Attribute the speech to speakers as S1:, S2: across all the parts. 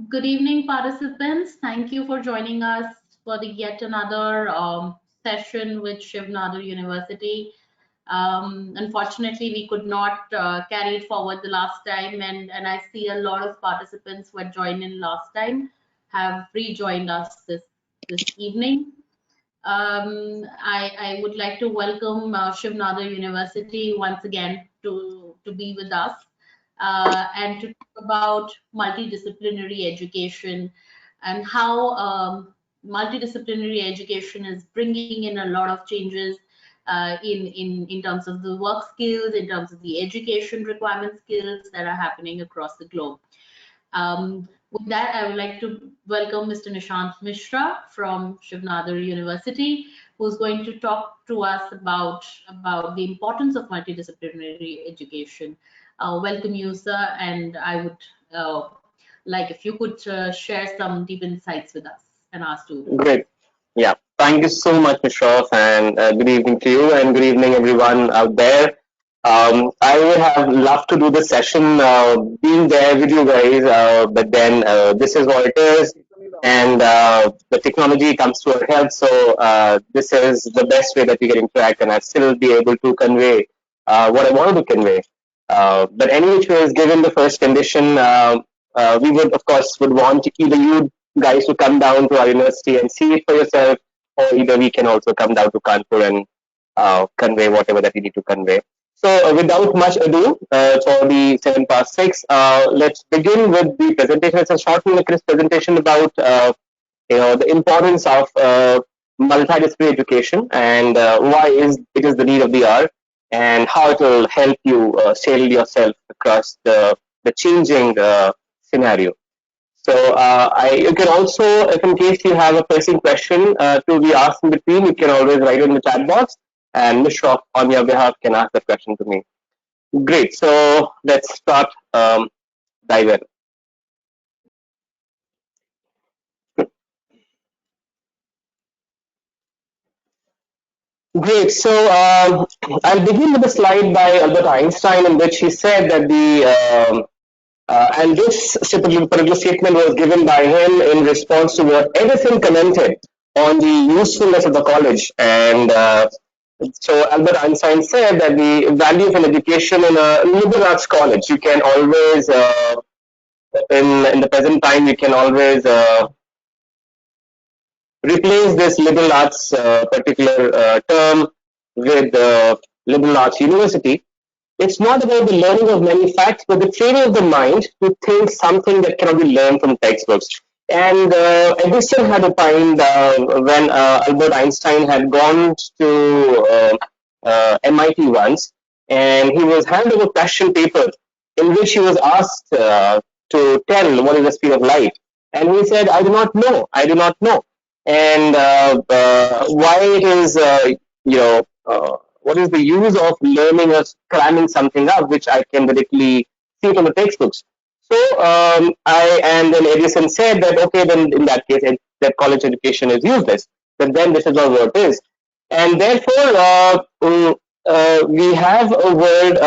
S1: Good evening, participants. Thank you for joining us for the yet another session with Shiv Nadar University. Unfortunately, we could not carry it forward the last time, and I see a lot of participants who had joined in last time have rejoined us this evening. I would like to welcome Shiv Nadar University once again to be with us and to talk about multidisciplinary education and how multidisciplinary education is bringing in a lot of changes in terms of the work skills, in terms of the education requirement skills that are happening across the globe. With that, I would like to welcome Mr. Nishant Mishra from Shiv Nadar University, who's going to talk to us about the importance of multidisciplinary education. Welcome you, sir, and I would like if you could share some deep insights with us and our students.
S2: Great. Yeah. Thank you so much, Mishraf, and good evening to you, and good evening, everyone out there. I would have loved to do this session, being there with you guys, but then this is what it is, and the technology comes to our help. So this is the best way that we can interact, and I still be able to convey what I wanted to convey. But any which ways, given the first condition, we would, of course, would want either you guys to come down to our university and see it for yourself, or either we can also come down to Kanpur and convey whatever that we need to convey. So, without much ado, for the 7 past 6, let's begin with the presentation. It's a short and crisp presentation about the importance of multidisciplinary education and why is it is the need of the hour, and how it will help you sail yourself across the changing scenario. So you can also, if in case you have a pressing question to be asked in between, you can always write in the chat box, and Mishra on your behalf can ask that question to me. Great. So let's start. Dive in. Great. So I'll begin with a slide by Albert Einstein in which he said that and this particular statement was given by him in response to what Edison commented on the usefulness of the college. And so Albert Einstein said that the value of an education in a liberal arts college, you can always, in the present time, you can always replace this liberal arts particular term with liberal arts university. It's not about the learning of many facts, but the training of the mind to think something that cannot be learned from textbooks. And Edison had opined when Albert Einstein had gone to MIT once, and he was handed over a question paper in which he was asked to tell what is the speed of light. And he said, I do not know. I do not know. And why it is, what is the use of learning or cramming something up which I can directly see from the textbooks? So and then Edison said that okay, then in that case, that college education is useless. But then this is not what it is, and therefore we have a world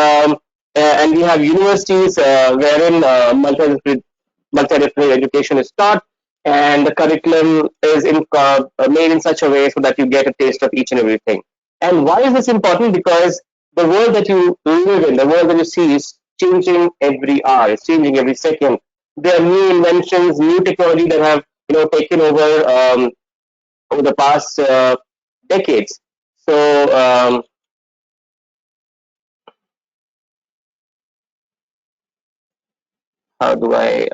S2: and we have universities wherein multidisciplinary education is taught, and the curriculum is made in such a way so that you get a taste of each and everything. And why is this important? Because the world that you live in, the world that you see is changing every hour, it's changing every second. There are new inventions, new technology that have taken over the past decades. So how do I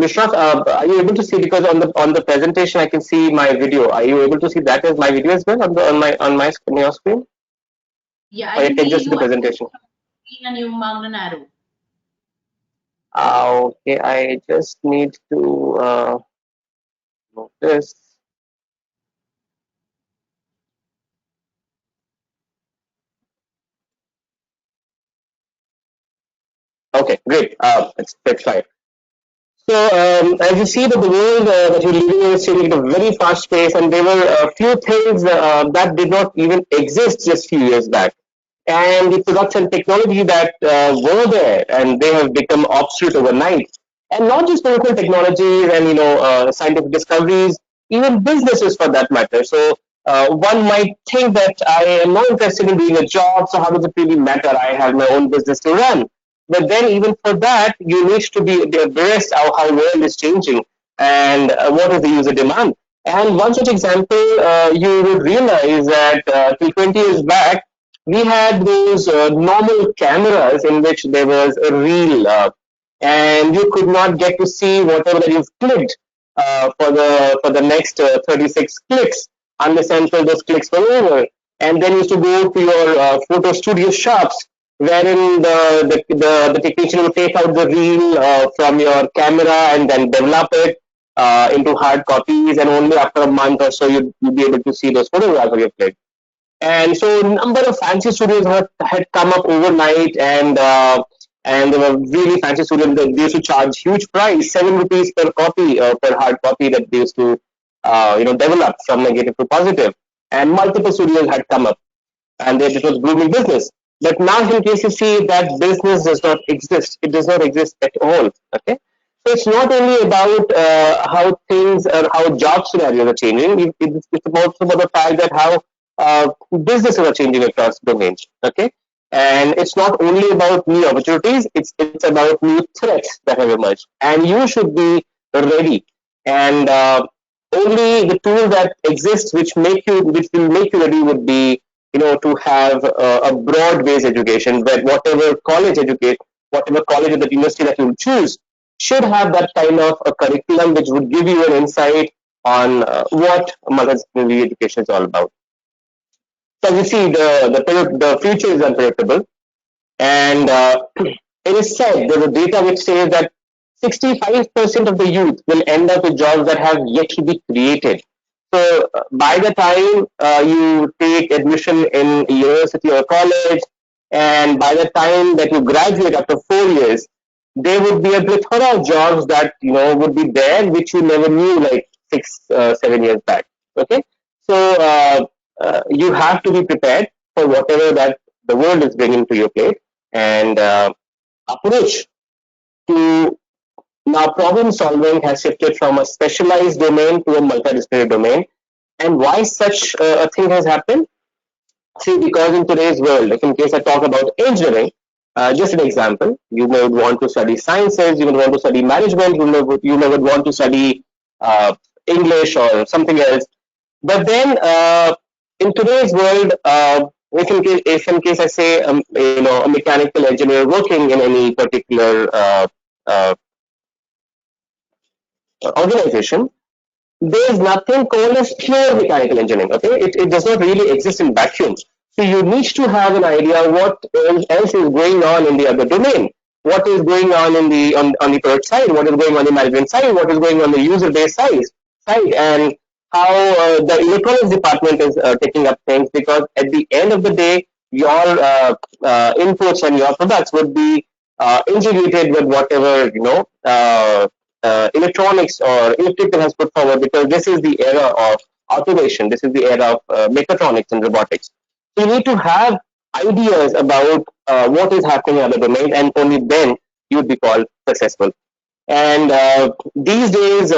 S2: Mishraf, are you able to see, because on the presentation I can see my video. Are you able to see that as my video as well on your screen?
S1: Yeah,
S2: or
S1: I
S2: you
S1: can
S2: can
S1: see
S2: just see
S1: you
S2: the presentation?
S1: and you marked an arrow.
S2: Okay, I just need to move this. Okay, great. It's fine. So, as you see that the world that you're living in is changing at a very fast pace, and there were a few things that did not even exist just few years back. and the products and technology that were there, and they have become obsolete overnight. And not just medical technologies and scientific discoveries, even businesses for that matter. So one might think that I am not interested in doing a job, so how does it really matter? I have my own business to run. But then, even for that, you need to be abreast of how world is changing and what is the user demand. And one such example, you would realize that till 20 years back, we had those normal cameras in which there was a reel, and you could not get to see whatever that you've clicked for the next 36 clicks unless until those clicks were over. And then you used to go to your photo studio shops wherein the technician would take out the reel from your camera and then develop it into hard copies, and only after a month or so you'd be able to see those photographs of your click. And so a number of fancy studios had come up overnight, and there were really fancy studios that they used to charge huge price, 7 rupees per copy, per hard copy, that they used to develop from negative to positive. And multiple studios had come up, and it was booming business. But now, in case you see, that business does not exist. It does not exist at all. Okay, so it's not only about how things or how job scenarios are changing. It's also about the fact that how businesses are changing across domains. Okay, and it's not only about new opportunities. It's about new threats that have emerged, and you should be ready. And only the tools that exist which will make you ready would be to have a broad based education, where whatever college or the university that you choose should have that kind of a curriculum which would give you an insight on what multidisciplinary education is all about. So you see, the future is unpredictable, and it is said there's a data which says that 65% of the youth will end up with jobs that have yet to be created. So by the time you take admission in university or college, and by the time that you graduate after 4 years, there would be a plethora of jobs that would be there which you never knew like 6 7 years back. Okay, so you have to be prepared for whatever that the world is bringing to your plate, and approach to now problem solving has shifted from a specialized domain to a multidisciplinary domain. And why such a thing has happened? See, because in today's world, like in case I talk about engineering, just an example, you may want to study sciences, you may want to study management, you may want to study English or something else. But then in today's world, if in case I say, a mechanical engineer working in any particular organization, there is nothing called as pure mechanical engineering. Okay, it does not really exist in vacuum. So you need to have an idea what else is going on in the other domain. What is going on in on the product side? What is going on the management side? What is going on the user base side? And how the electronics department is taking up things, because at the end of the day, your inputs and your products would be integrated with whatever electronics or electrical has put forward, because this is the era of automation, this is the era of mechatronics and robotics. So you need to have ideas about what is happening in other domains, and only then you would be called successful. And these days,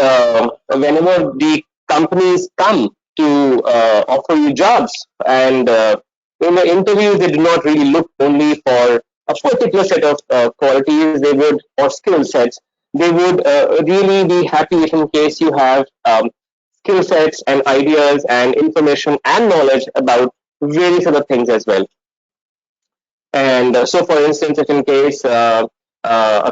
S2: whenever the companies come to offer you jobs, and in the interviews, they do not really look only for a particular set of qualities, they would, or skill sets. They would really be happy if in case you have skill sets and ideas and information and knowledge about various other things as well. And so, for instance, if in case a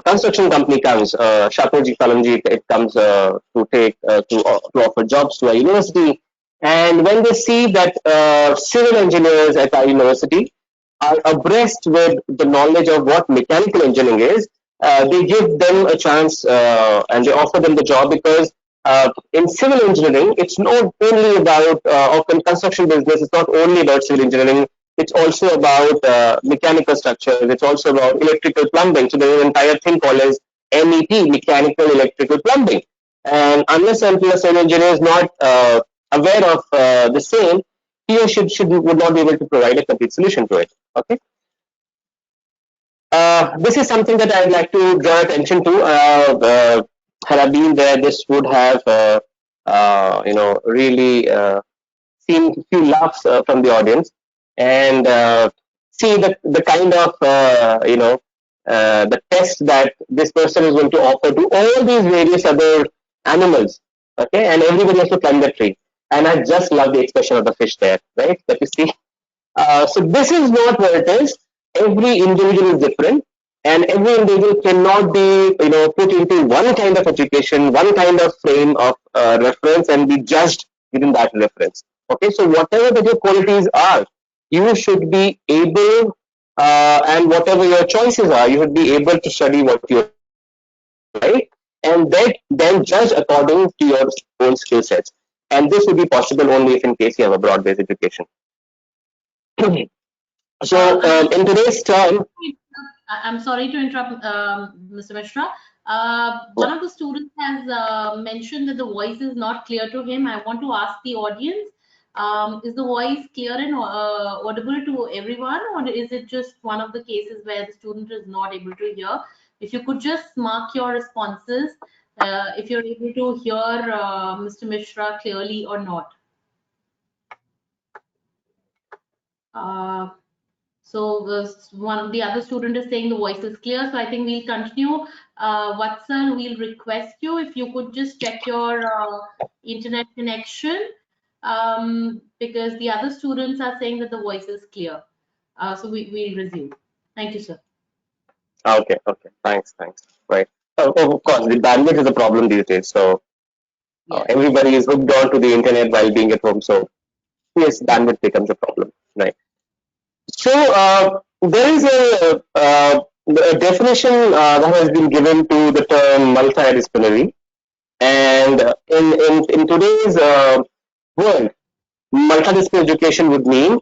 S2: construction company comes, Shapoorji Pallonji, it comes to offer jobs to a university, and when they see that civil engineers at our university are abreast with the knowledge of what mechanical engineering is, they give them a chance and they offer them the job, because in civil engineering, it's not only about, or in construction business, it's not only about civil engineering, it's also about mechanical structures, it's also about electrical plumbing. So there's an entire thing called as MEP, mechanical electrical plumbing. And unless until a civil engineer is not aware of the same, he or she would not be able to provide a complete solution to it. Okay. this is something that I'd like to draw attention to. Had I been there, this would have, really seen few laughs from the audience, and see the kind of, the test that this person is going to offer to all these various other animals. Okay, and everybody has to climb the tree. And I just love the expression of the fish there, right? That you see. So this is not what it is. Every individual is different, and every individual cannot be, put into one kind of education, one kind of frame of reference, and be judged within that reference. Okay, so whatever that your qualities are, you should be able, and whatever your choices are, you should be able to study what you like, and then judge according to your own skill sets. And this would be possible only if in case you have a broad-based education. So in today's term,
S1: I'm sorry to interrupt, Mr. Mishra. One of the students has mentioned that the voice is not clear to him. I want to ask the audience, is the voice clear and audible to everyone, or is it just one of the cases where the student is not able to hear? If you could just mark your responses, if you're able to hear Mr. Mishra clearly or not. So one of the other student is saying the voice is clear. So I think we'll continue. Vatsal, we'll request you if you could just check your internet connection, because the other students are saying that the voice is clear. So we'll resume. Thank you, sir.
S2: okay, thanks. Right. Of course, the bandwidth is a problem these days. So
S1: Yes.
S2: everybody is hooked on to the internet while being at home. So yes, bandwidth becomes a problem. Right. So there is a definition that has been given to the term multidisciplinary, and in today's world, multidisciplinary education would mean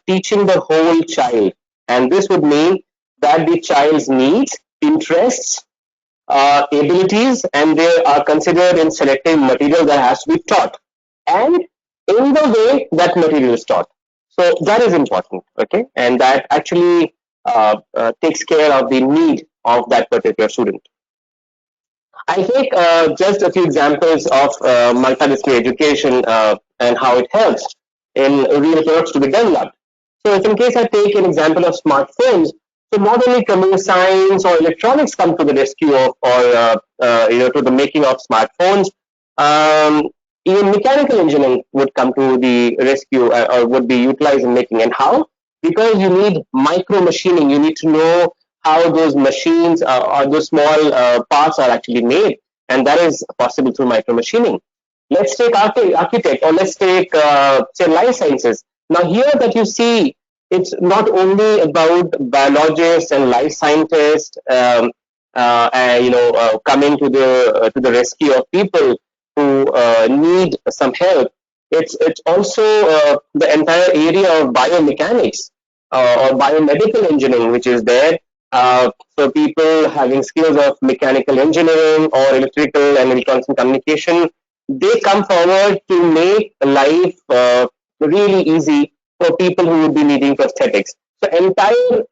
S2: teaching the whole child, and this would mean that the child's needs, interests, abilities, and they are considered in selective material that has to be taught, and in the way that material is taught. So that is important, okay, and that actually takes care of the need of that particular student. I take just a few examples of multidisciplinary education and how it helps in real products to be developed. So if in case I take an example of smartphones, so not only computer science or electronics come to the rescue of, or to the making of smartphones, um, even mechanical engineering would come to the rescue, or would be utilized in making. And how? Because you need micro machining. You need to know how those machines or those small parts are actually made, and that is possible through micro machining. Let's take architect, or let's take say life sciences. Now here that you see, it's not only about biologists and life scientists, coming to the rescue of people who need some help. It's also the entire area of biomechanics or biomedical engineering, which is there. For people having skills of mechanical engineering or electrical and electronics and communication, they come forward to make life really easy for people who would be needing prosthetics. So entire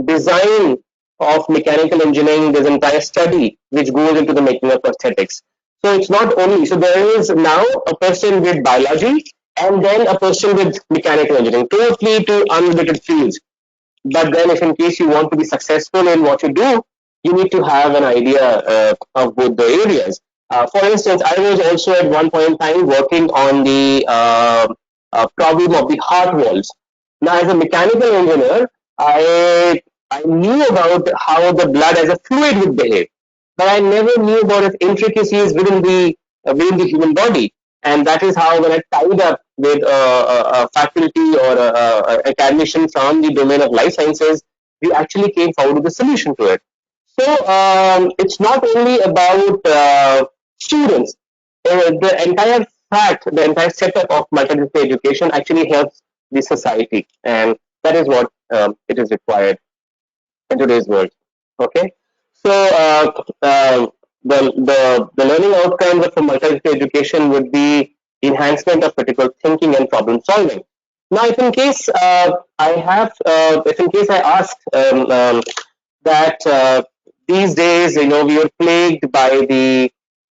S2: design of mechanical engineering, there's entire study which goes into the making of prosthetics. So it's not only, so there is now a person with biology and then a person with mechanical engineering, totally two unrelated fields. But then if in case you want to be successful in what you do, you need to have an idea of both the areas. For instance, I was also at one point in time working on the problem of the heart valves. Now, as a mechanical engineer, I knew about how the blood as a fluid would behave, but I never knew about its intricacies within the human body. And that is how when I tied up with a faculty or a academician from the domain of life sciences, we actually came forward with a solution to it. So it's not only about students. The entire the entire setup of multidisciplinary education actually helps the society, and that is what it is required in today's world. Okay, so the learning outcomes of a multidisciplinary education would be enhancement of critical thinking and problem solving. Now, if in case if in case I ask that these days, we are plagued by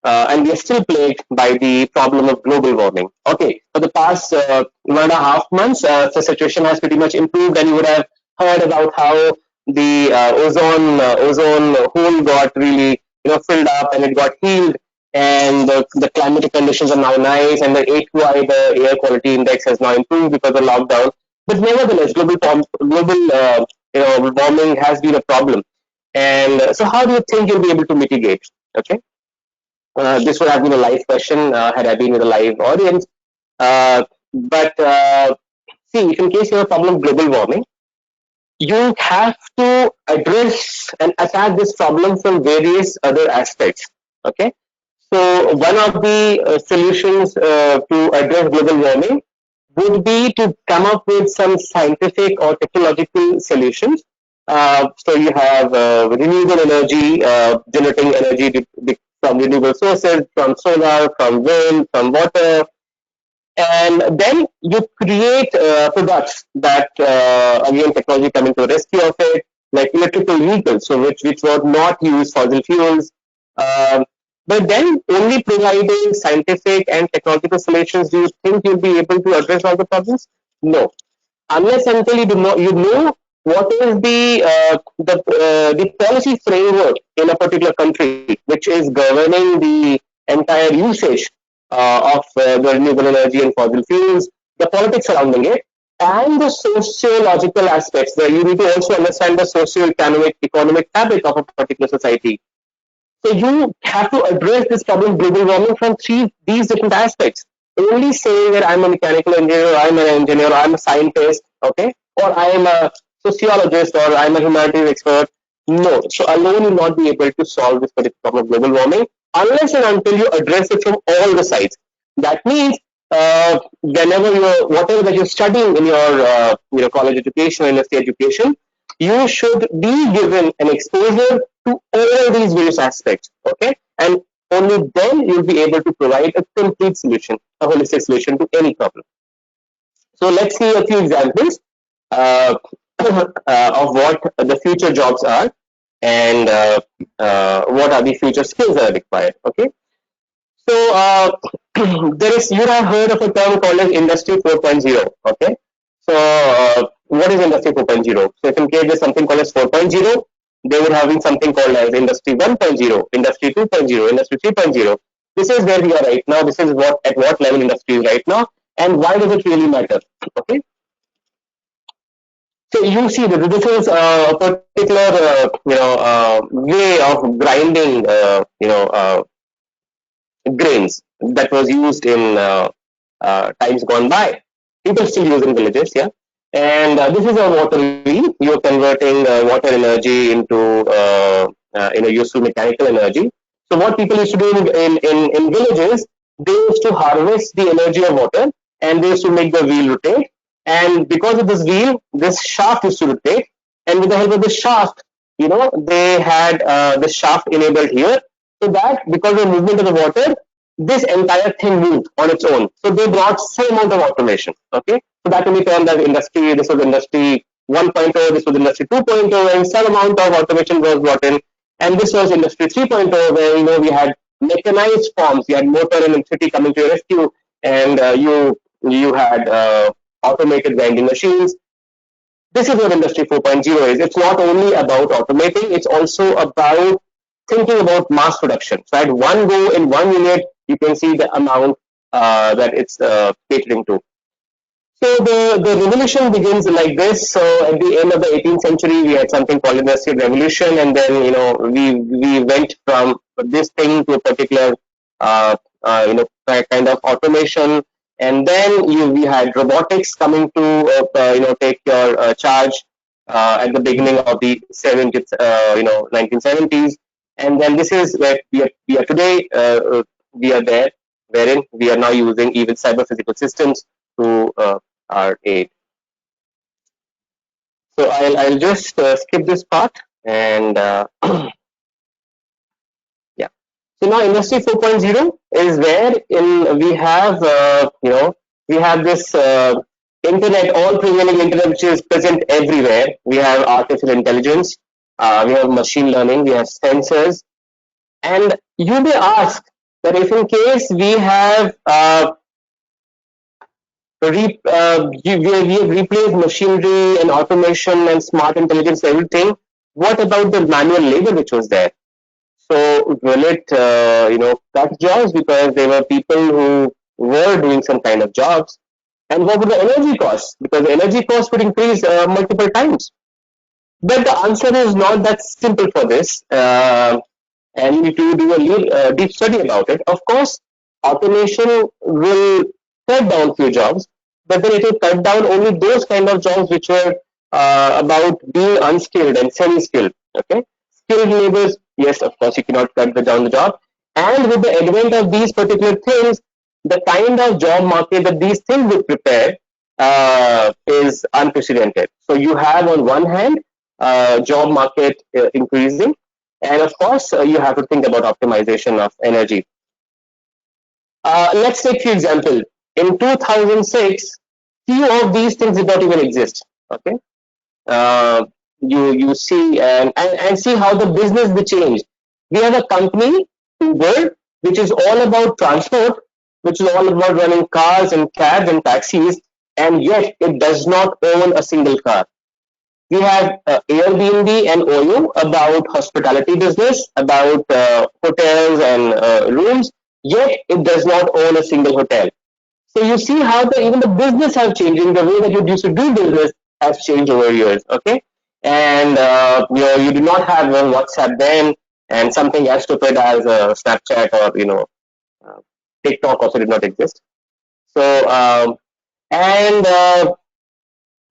S2: and we are still plagued by the problem of global warming. Okay, for the past 1.5 months, the situation has pretty much improved, and you would have heard about how the ozone hole got really filled up and it got healed, and the climatic conditions are now nice, and the AQI, the air quality index, has now improved because of the lockdown. But nevertheless, global warming has been a problem. And so, how do you think you'll be able to mitigate? Okay, this would have been a live question had I been with a live audience. But see, if in case you have a problem of global warming, you have to address and attack this problem from various other aspects. Okay, so one of the solutions to address global warming would be to come up with some scientific or technological solutions. So you have renewable energy, generating energy from renewable sources, from solar, from wind, from water, and then you create products that again technology coming to the rescue of it, like electrical vehicles, so which would not use fossil fuels. Um, but then only providing scientific and technological solutions, do you think you'll be able to address all the problems? No, unless until you do not you know what is the policy framework in a particular country which is governing the entire usage of the renewable energy and fossil fuels, the politics surrounding it, and the sociological aspects. You need to also understand the socio-economic fabric of a particular society. So you have to address this problem of global warming from these different aspects. Only saying that I'm a mechanical engineer, or I'm an engineer, or I'm a scientist, okay, or I am a sociologist, or I'm a humanities expert. No, so alone will not be able to solve this particular problem of global warming unless and until you address it from all the sides. That means whenever you're whatever that you're studying in your college education or university education, you should be given an exposure to all these various aspects, okay, and only then you'll be able to provide a complete solution, a holistic solution to any problem. So let's see a few examples uh, of what the future jobs are, and what are the future skills that are required. Okay, so you have heard of a term called as Industry 4.0. Okay, so what is Industry 4.0? So if in case there's something called as 4.0, they would have been something called as Industry 1.0, Industry 2.0, Industry 3.0. This is where we are right now. This is at what level industry is right now, and why does it really matter? Okay, so you see that this is a particular way of grinding grains that was used in times gone by. People still use in villages, yeah. And this is a water wheel. You're converting water energy into useful mechanical energy. So what people used to do in villages, they used to harvest the energy of water, and they used to make the wheel rotate. And because of this wheel, this shaft used to rotate. And with the help of the shaft, they had the shaft enabled here, so that because of the movement of the water, this entire thing moved on its own. So they brought some amount of automation. Okay, so that can be termed as industry. This was industry 1.0, this was industry 2.0, and some amount of automation was brought in. And this was industry 3.0, where we had mechanized forms. You had motor and electricity coming to your rescue, and you had automated grinding machines. This is what Industry 4.0 is. It's not only about automating, it's also about thinking about mass production. So at one go in one unit, you can see the amount that it's catering to. So the revolution begins like this. So at the end of the 18th century, we had something called Industrial Revolution, and then we went from this thing to a particular kind of automation, and then we had robotics coming to take your charge at the beginning of the 70s, 1970s, and then this is where we are today. We are there, wherein we are now using even cyber physical systems to our aid. So I'll just skip this part, and yeah. So now Industry 4.0 is where in we have we have this internet, all prevailing internet, which is present everywhere. We have artificial intelligence, we have machine learning, we have sensors, and you may ask that if in case we have we have replaced machinery and automation and smart intelligence, everything. What about the manual labor which was there? So will it, cut jobs because there were people who were doing some kind of jobs? And what would the energy cost? Because the energy cost would increase multiple times. But the answer is not that simple for this. And you need to do a deep study about it. Of course, automation will cut down few jobs, but then it will cut down only those kind of jobs which were about being unskilled and semi-skilled. Okay, skilled laborers, yes, of course, you cannot cut down the job. And with the advent of these particular things, the kind of job market that these things will prepare is unprecedented. So you have on one hand job market increasing, and of course, you have to think about optimization of energy. Let's take few example. In 2006, few of these things did not even exist. Okay, you see and see how the business will change. We have a company, Uber, which is all about transport, which is all about running cars and cabs and taxis, and yet it does not own a single car. We have Airbnb and OYO about hospitality business, about hotels and rooms, yet it does not own a single hotel. So you see how even the business has changed. The way that you used to do business has changed over years. Okay, and you do not have WhatsApp then, and something as stupid as Snapchat or uh, TikTok also did not exist. So and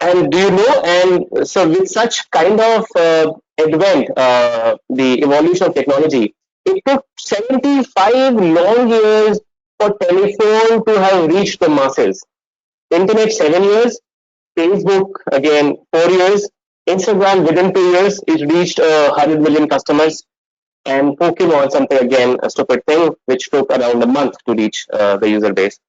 S2: and do you know? And so, with such kind of advent, the evolution of technology, it took 75 long years for telephone to have reached the masses. Internet 7 years, Facebook again 4 years, Instagram within 2 years it reached 100 million customers, and Pokemon something again a stupid thing which took around a month to reach the user base.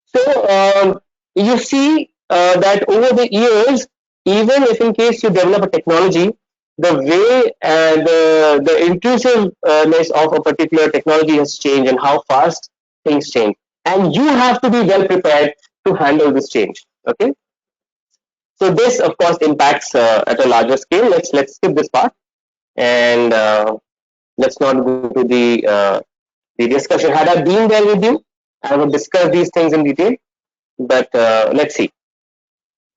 S2: So you see that over the years, even if in case you develop a technology, the way the intrusiveness of a particular technology has changed and how fast things change, and you have to be well prepared to handle this change. Okay, so this of course impacts at a larger scale. Let's skip this part and let's not go to the discussion. Had I been there with you, I would discuss these things in detail, but let's see.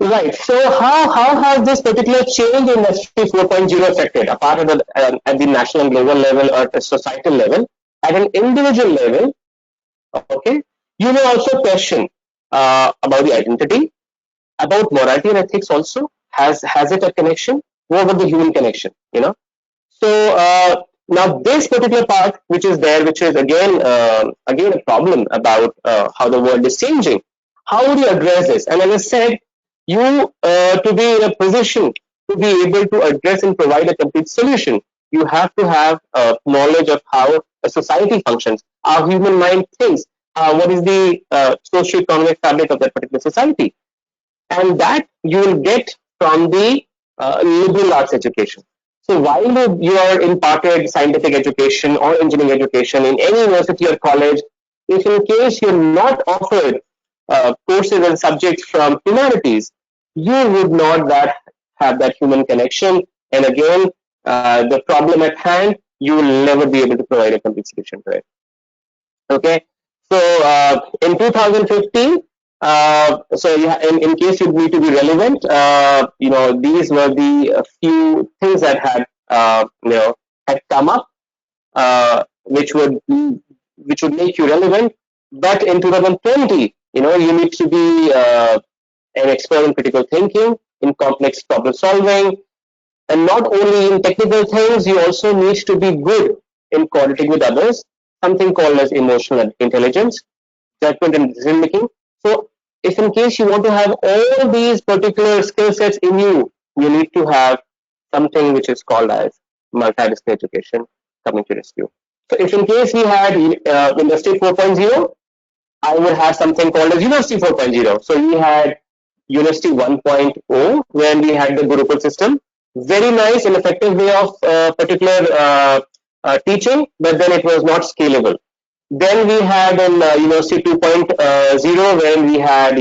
S2: Right. So how has this particular change in Industry 4.0 affected, apart of at the national and global level or at a societal level, at an individual level? Okay, you may also question about the identity, about morality and ethics. Also, has it a connection? What about the human connection? So now this particular part, which is there, which is again a problem about how the world is changing. How would you address this? And as I said, you to be in a position to be able to address and provide a complete solution, you have to have knowledge of how a society functions, how human mind thinks, what is the socio-economic fabric of that particular society, and that you will get from the liberal arts education. So while you are imparted scientific education or engineering education in any university or college, if in case you're not offered courses and subjects from humanities, you would not have that human connection. And again, the problem at hand, you will never be able to provide a complete solution to it. Okay, so in 2015, so yeah, in case you need to be relevant, these were the few things that had come up, which would make you relevant. But in 2020, you need to be an expert in critical thinking, in complex problem solving, and not only in technical things, you also need to be good in coordinating with others, something called as emotional intelligence, judgment and decision making. So if in case you want to have all these particular skill sets in you, you need to have something which is called as multidisciplinary education coming to rescue. So if in case we had Industry 4.0, I would have something called as University 4.0. So we had University 1.0, when we had the Gurukul system. Very nice and effective way of particular teaching, but then it was not scalable. Then we had in University 2.0, when we had,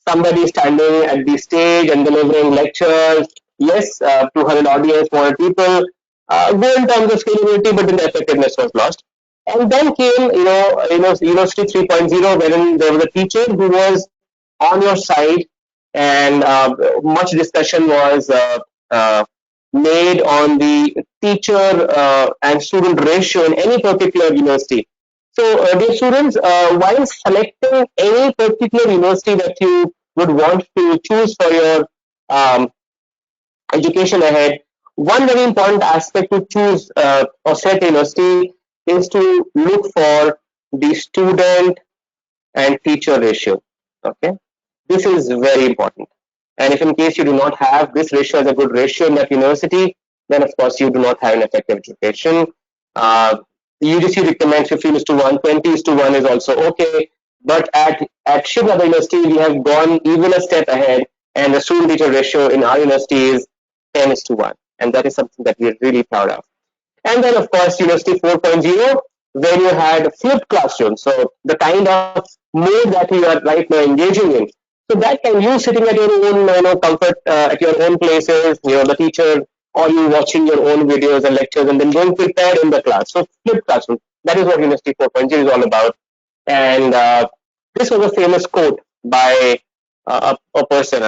S2: somebody standing at the stage and delivering lectures. Yes, 200 audience, 400 people. Good in terms of scalability, but then the effectiveness was lost. And then came, University 3.0, wherein there was a teacher who was on your side, and much discussion was made on the teacher and student ratio in any particular university. So, dear students, while selecting any particular university that you would want to choose for your um, education ahead, one very important aspect to choose or select a university is to look for the student and teacher ratio. Okay, this is very important. And if in case you do not have this ratio as a good ratio in that university, then of course you do not have an effective education. Uh, the UGC recommends 15 is to 1, 20 is to 1 is also okay. But at Shiv Nada University, we have gone even a step ahead, and the student teacher ratio in our university is 10 is to 1. And that is something that we are really proud of. And then, of course, University 4.0, where you had flipped classrooms. So the kind of mode that you are right now engaging in. So that can you sitting at your own, comfort at your own places, the teacher, or you watching your own videos and lectures and then going prepared in the class. So flipped classroom. That is what University 4.0 is all about. And this was a famous quote by a person.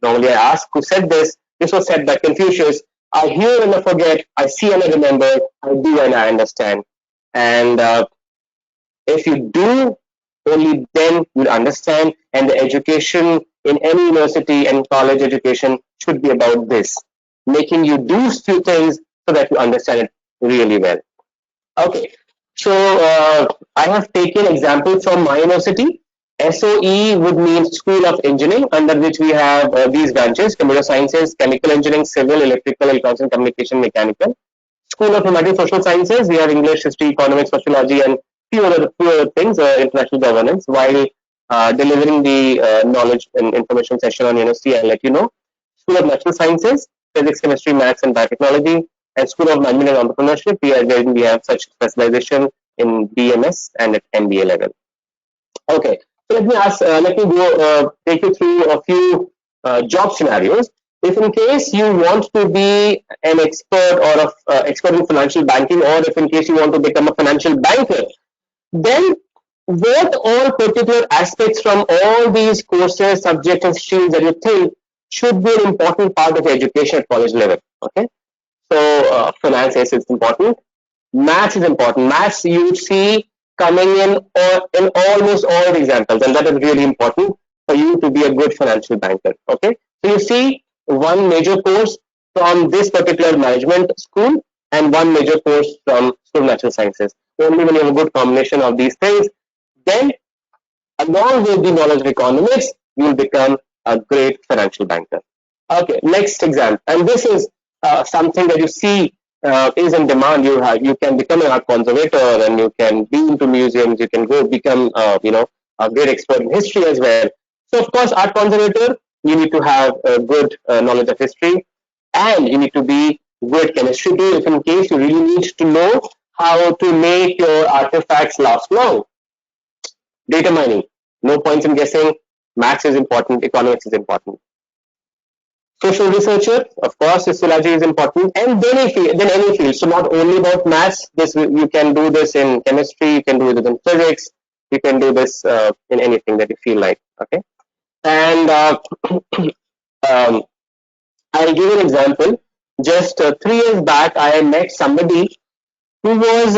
S2: Normally I ask who said this. This was said by Confucius. I hear and I forget, I see and I remember, I do and I understand. And if you do, only then you'll understand. And the education in any university and college education should be about this, making you do few things so that you understand it really well. Okay, so I have taken example from my university. SOE would mean School of Engineering, under which we have these branches: Computer Sciences, Chemical Engineering, Civil, Electrical, Electronics and Communication, Mechanical. School of Humanities, Social Sciences, we have English, History, Economics, Sociology, and few other things, international governance. While delivering the knowledge and information session on university, I'll let you know. School of Natural Sciences, Physics, Chemistry, Maths, and Biotechnology, and School of Management and Entrepreneurship. We have such specialization in BMS and at MBA level. Okay, so let me go take you through a few job scenarios. If in case you want to be an expert or expert in financial banking, or if in case you want to become a financial banker, then what all particular aspects from all these courses, subjects, and streams that you think should be an important part of education at college level? Okay, so finance is important. Maths is important. Maths you see coming in almost all the examples, and that is really important for you to be a good financial banker. Okay, so you see one major course from this particular management school and one major course from School of Natural Sciences. Only when you have a good combination of these things, then along with the knowledge of economics, you will become a great financial banker. Okay, next exam, and this is something that you see is in demand. You can become an art conservator, and you can be into museums. You can go become a great expert in history as well. So of course, art conservator, you need to have a good knowledge of history, and you need to be good at chemistry too. If in case you really need to know how to make your artifacts last long. Data mining, no points in guessing. Maths is important. Economics is important. Social researcher, of course, sociology is important, and then any field. So not only about maths. This you can do this in chemistry. You can do it in physics. You can do this in anything that you feel like. Okay, and um, I'll give an example. Just 3 years back, I met somebody who was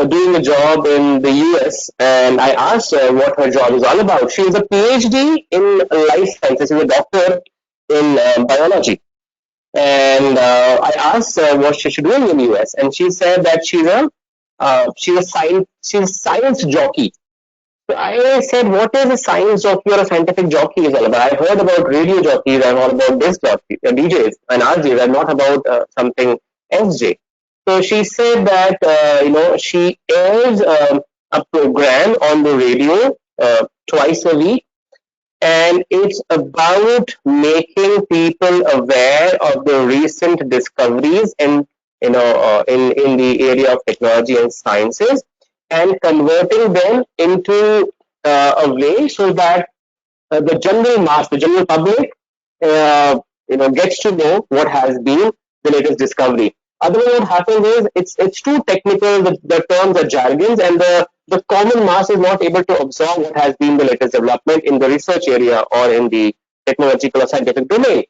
S2: doing a job in the US, and I asked her what her job is all about. She is a PhD in life sciences. She's a doctor in biology. And I asked her what she's doing in the US, and she said that she's a science jockey. So I said, what is a science jockey or a scientific jockey is all about? I've heard about radio jockeys, I've heard about disc jockeys, DJs and RJs, and not about something SJ. So she said that she airs a program on the radio twice a week, and it's about making people aware of the recent discoveries in in the area of technology and sciences, and converting them into a way so that the general mass, the general public, gets to know what has been the latest discovery. Otherwise, what happens is it's too technical. The terms are jargons, and the common mass is not able to absorb what has been the latest development in the research area or in the technological or scientific domain.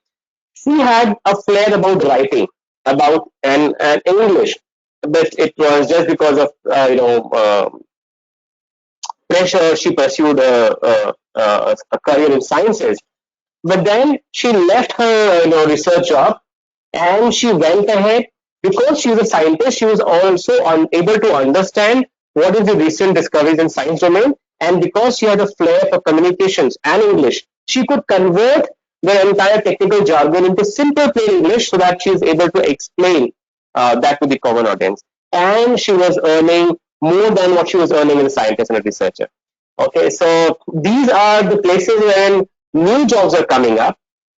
S2: She had a flair about writing, about and English, but it was just because of pressure she pursued a career in sciences. But then she left her research job, and she went ahead because she was a scientist. She was also unable to understand what is the recent discoveries in science domain, and because she had a flair for communications and English, she could convert the entire technical jargon into simple plain English so that she is able to explain that to the common audience. And she was earning more than what she was earning as a scientist and a researcher. Okay, so these are the places where new jobs are coming up,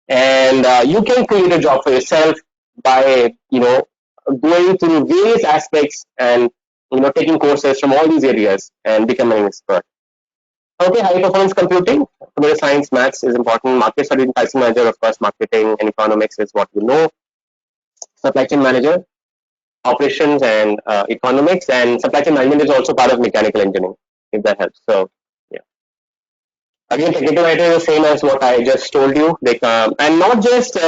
S2: and you can create a job for yourself by going through various aspects and taking courses from all these areas and becoming an expert. Okay, high performance computing, computer science, maths is important. Market study and pricing manager, of course, marketing and economics is what you know. Supply chain manager, operations and economics, and supply chain management is also part of mechanical engineering, if that helps. So yeah. Again, technical writing is the same as what I just told you. They and not just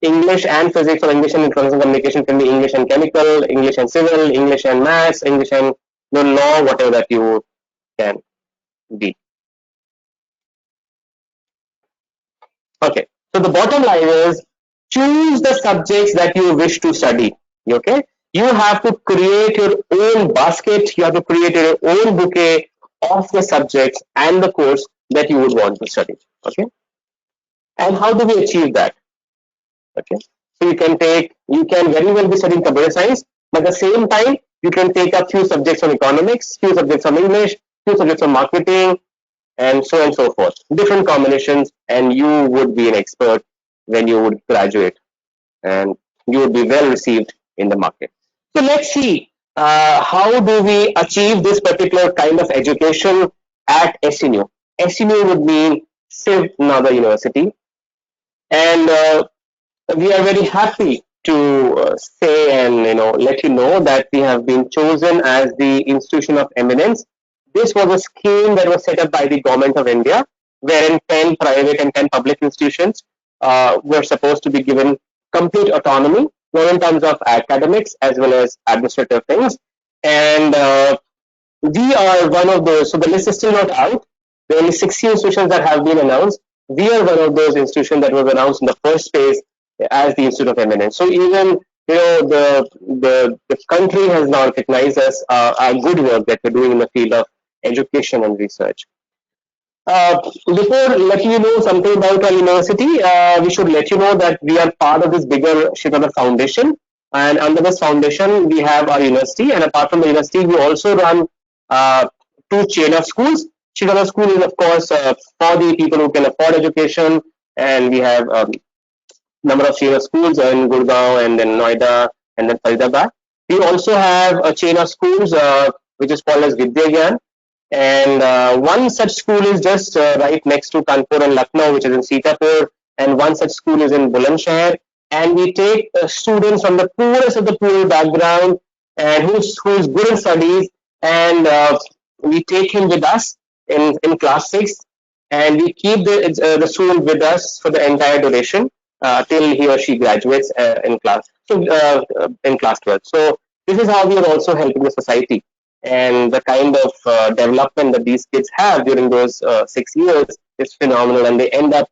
S2: English and physics or English and information communication, can be English and chemical, English and civil, English and maths, English and law, whatever that you can be. Okay. So the bottom line is, choose the subjects that you wish to study. Okay. You have to create your own basket. You have to create your own bouquet of the subjects and the course that you would want to study. Okay. And how do we achieve that? Okay. So you can very well be studying computer science, but at the same time, you can take up few subjects on economics, few subjects on English, few subjects on marketing, and so on and so forth. Different combinations, and you would be an expert when you would graduate, and you would be well received in the market. So let's see, how do we achieve this particular kind of education at SNU. SNU would mean Civ Nada University, and we are very happy to say and let you know that we have been chosen as the institution of eminence. This was a scheme that was set up by the government of India, wherein 10 private and 10 public institutions were supposed to be given complete autonomy, not in terms of academics as well as administrative things. And we are one of those. So the list is still not out. There are only 16 institutions that have been announced. We are one of those institutions that was announced in the first phase as the Institute of Eminence. So even the country has now recognized us our good work that we're doing in the field of education and research. Before letting you know something about our university, we should let you know that we are part of this bigger Shivana Foundation. And under this foundation, we have our university. And apart from the university, we also run uh, two chain of schools. Shivana School is, of course, for the people who can afford education. And we have number of chain of schools in Gurgaon and then Noida and then Faridabad. We also have a chain of schools which is called as Vidyagyan, and one such school is just right next to Kanpur and Lucknow, which is in Sitapur, and one such school is in Bulandshahr. And we take students from the poorest of the poor background and who's good in studies, and we take him with us in class 6, and we keep the student with us for the entire duration till he or she graduates in class 12. So this is how we are also helping the society, and the kind of development that these kids have during those 6 years is phenomenal, and they end up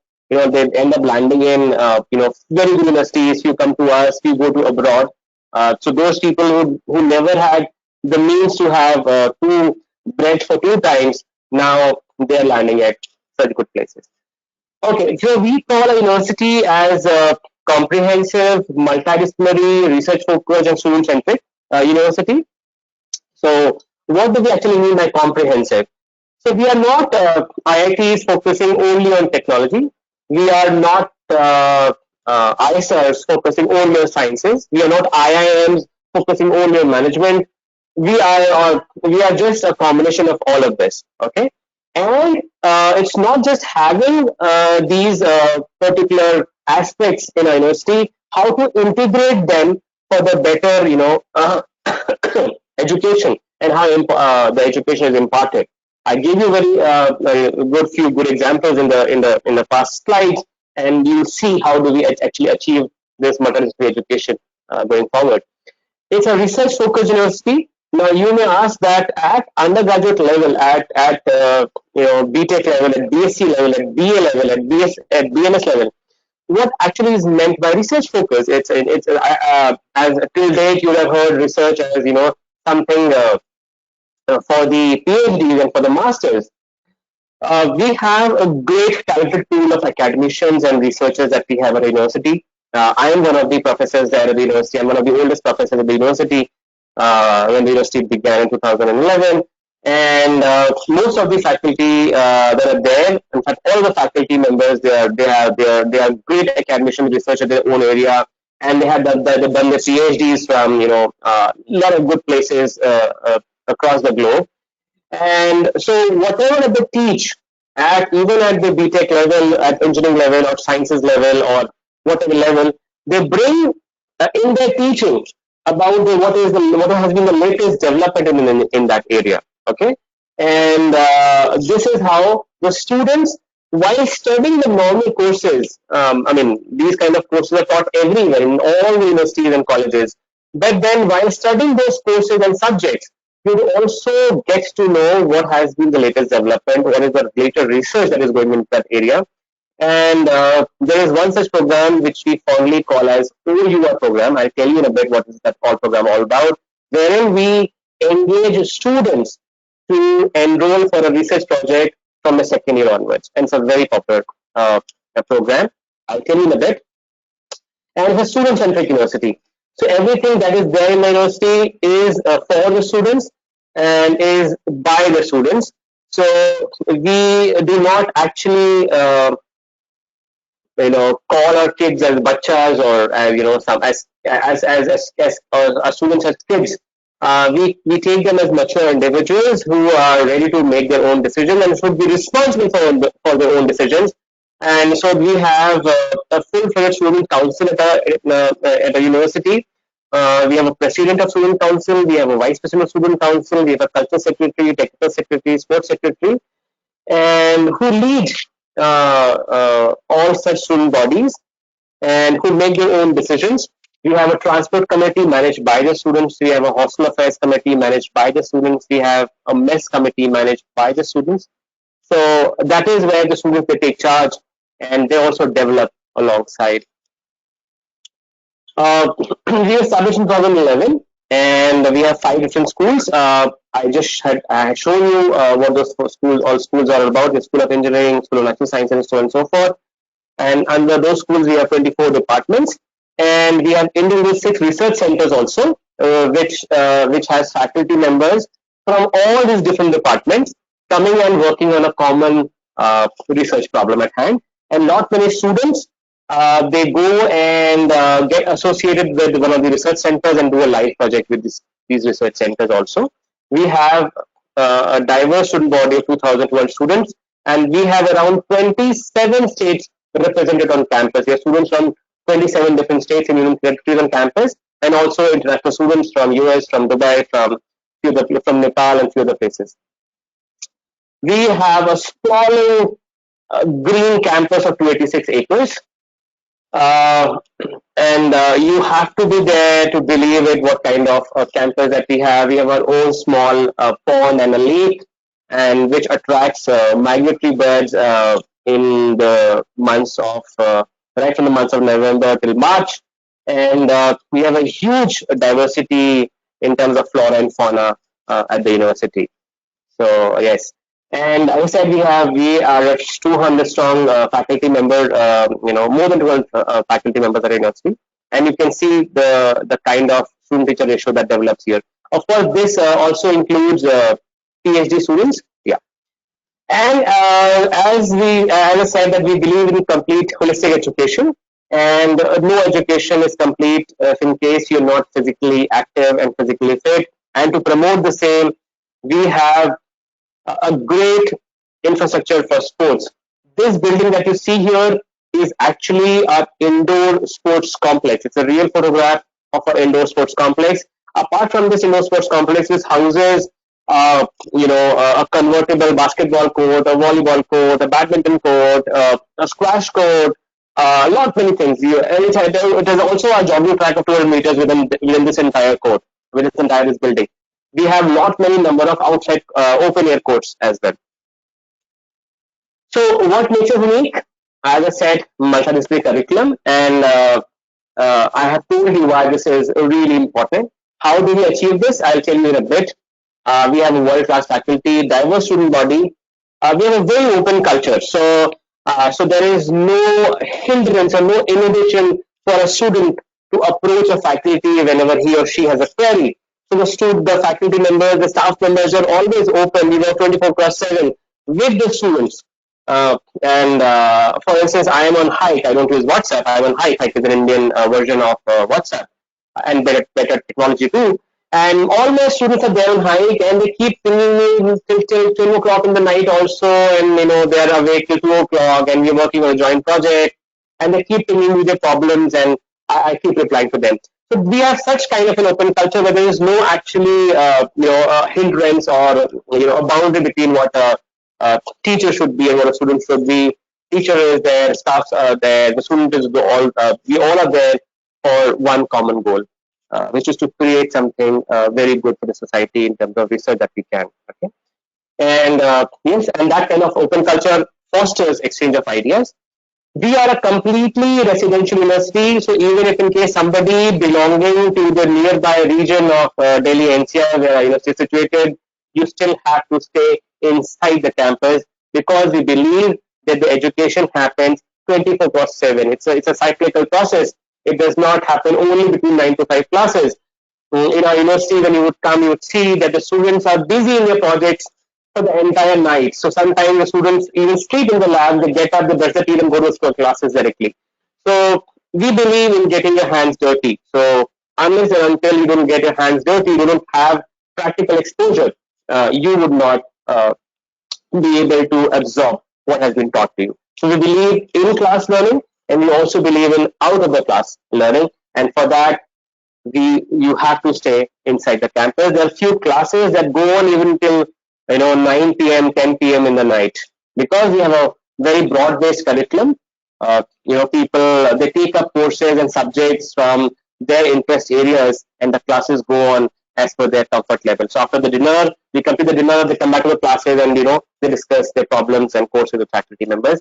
S2: landing in very good universities. You come to us, you go to abroad. So those people who never had the means to have two bread for two times, now they're landing at such good places. Okay, so we call a university as a comprehensive, multidisciplinary, research focused, and student centric university. So, what do we actually mean by comprehensive? So we are not IITs focusing only on technology. We are not ISRs focusing only on sciences. We are not IIMs focusing only on management. We are just a combination of all of this. Okay, and it's not just having these particular aspects in a university. How to integrate them for the better, education and how the education is imparted. I gave you very good few good examples in the past slides, and you'll see how do we actually achieve this multidisciplinary education going forward. It's a research focused university. Now you may ask that at undergraduate level, at BTech level, at BSc level, at BA level, at BMS level, what actually is meant by research focus? It's as till date you have heard research as something for the PhDs and for the masters. We have a great talented pool of academicians and researchers that we have at the university. I am one of the professors there at the university. I'm one of the oldest professors at the university when the university began in 2011. And most of the faculty that are there, in fact, all the faculty members, they are great academicians, research at their own area, and they have done their PhDs from a lot of good places across the globe. And so whatever that they teach at even at the BTech level, at engineering level or sciences level or whatever level, they bring in their teaching about what has been the latest development in that area. Okay, and this is how the students, while studying the normal courses, I mean these kind of courses are taught everywhere in all the universities and colleges. But then while studying those courses and subjects, you will also get to know what has been the latest development, what is the latest research that is going in that area. And there is one such program which we fondly call as OUR program. I'll tell you in a bit what is that all program all about, wherein we engage students to enroll for a research project from the second year onwards. And it's a very popular program. I'll tell you in a bit. And it's a student-centric university. So everything that is there in the university is for the students and is by the students. So we do not actually call our kids as bachas or as some as our students as kids. We take them as mature individuals who are ready to make their own decisions and should be responsible for their own decisions. And so we have a full-fledged student council at a university. We have a president of student council, we have a vice president of student council, we have a culture secretary, technical secretary, sports secretary, and who lead all such student bodies and who make their own decisions. We have a transport committee managed by the students. We have a hostel affairs committee managed by the students. We have a mess committee managed by the students. So that is where the students they take charge and they also develop alongside. We established in 2011 and we have 5 different schools. I had shown you what those all schools are about: the School of Engineering, School of Natural Sciences, and so on and so forth. And under those schools, we have 24 departments, and we have individual 6 research centers also, which has faculty members from all these different departments coming and working on a common research problem at hand. And not many students they go and get associated with one of the research centers and do a live project with these research centers also. We have a diverse student body of 2,200 students, and we have around 27 states represented on campus. We have students from 27 different states and union territories on campus, and also international students from US, from Dubai, from Nepal, and few other places. We have a sprawling green campus of 286 acres. And you have to be there to believe it what kind of campus that we have. We have our own small pond and a lake, and which attracts migratory birds in the months of right from the months of November till March. And we have a huge diversity in terms of flora and fauna at the university. So yes, and as I said, we are a 200 strong faculty member, more than 200 faculty members at university, and you can see the kind of student teacher ratio that develops here. Of course, this also includes PhD students. Yeah. And as I said, that we believe in complete holistic education, and no education is complete if in case you're not physically active and physically fit. And to promote the same, we have a great infrastructure for sports. This building that you see here is actually our indoor sports complex. It's a real photograph of our indoor sports complex. Apart from this indoor sports complex, this houses, a convertible basketball court, a volleyball court, a badminton court, a squash court, not many things. And it has also a jogging track of 200 meters within this entire court, within this building. We have not many number of outside open air courts as well. So what makes us unique? As I said, multidisciplinary curriculum, and I have told you why this is really important. How do we achieve this? I'll tell you in a bit. We have a world-class faculty, diverse student body. We have a very open culture. So there is no hindrance or no inhibition for a student to approach a faculty whenever he or she has a query. So the faculty members, the staff members are always open. We work 24/7 with the students. And for instance, I am on Hike. I don't use WhatsApp. I'm on Hike. Hike is an Indian version of WhatsApp, and better technology too. And all my students are there on Hike, and they keep pinging me till 2 o'clock in the night also, and they are awake till 2 o'clock, and we're working on a joint project, and they keep pinging me their problems, and I keep replying to them. So we have such kind of an open culture where there is no actually hindrance or a boundary between what a teacher should be and what a student should be. Teacher is there, staffs are there, the student is all. We all are there for one common goal, which is to create something very good for the society in terms of research that we can. Okay, and yes, and that kind of open culture fosters exchange of ideas. We are a completely residential university, so even if in case somebody belonging to the nearby region of Delhi NCR where our university is situated, you still have to stay inside the campus because we believe that the education happens 24/7. It's a cyclical process. It does not happen only between 9 to 5 classes. In our university, when you would come, you would see that the students are busy in their projects for the entire night. So sometimes the students even sleep in the lab, they get up, they brush their teeth and go to school classes directly. So we believe in getting your hands dirty. So unless and until you don't get your hands dirty, you don't have practical exposure, you would not be able to absorb what has been taught to you. So we believe in class learning, and we also believe in out of the class learning. And for that, you have to stay inside the campus. There are few classes that go on even till 9 p.m., 10 p.m. in the night because we have a very broad-based curriculum. People they take up courses and subjects from their interest areas, and the classes go on as per their comfort level. So after the dinner, we complete the dinner, they come back to the classes, and they discuss their problems and courses with faculty members.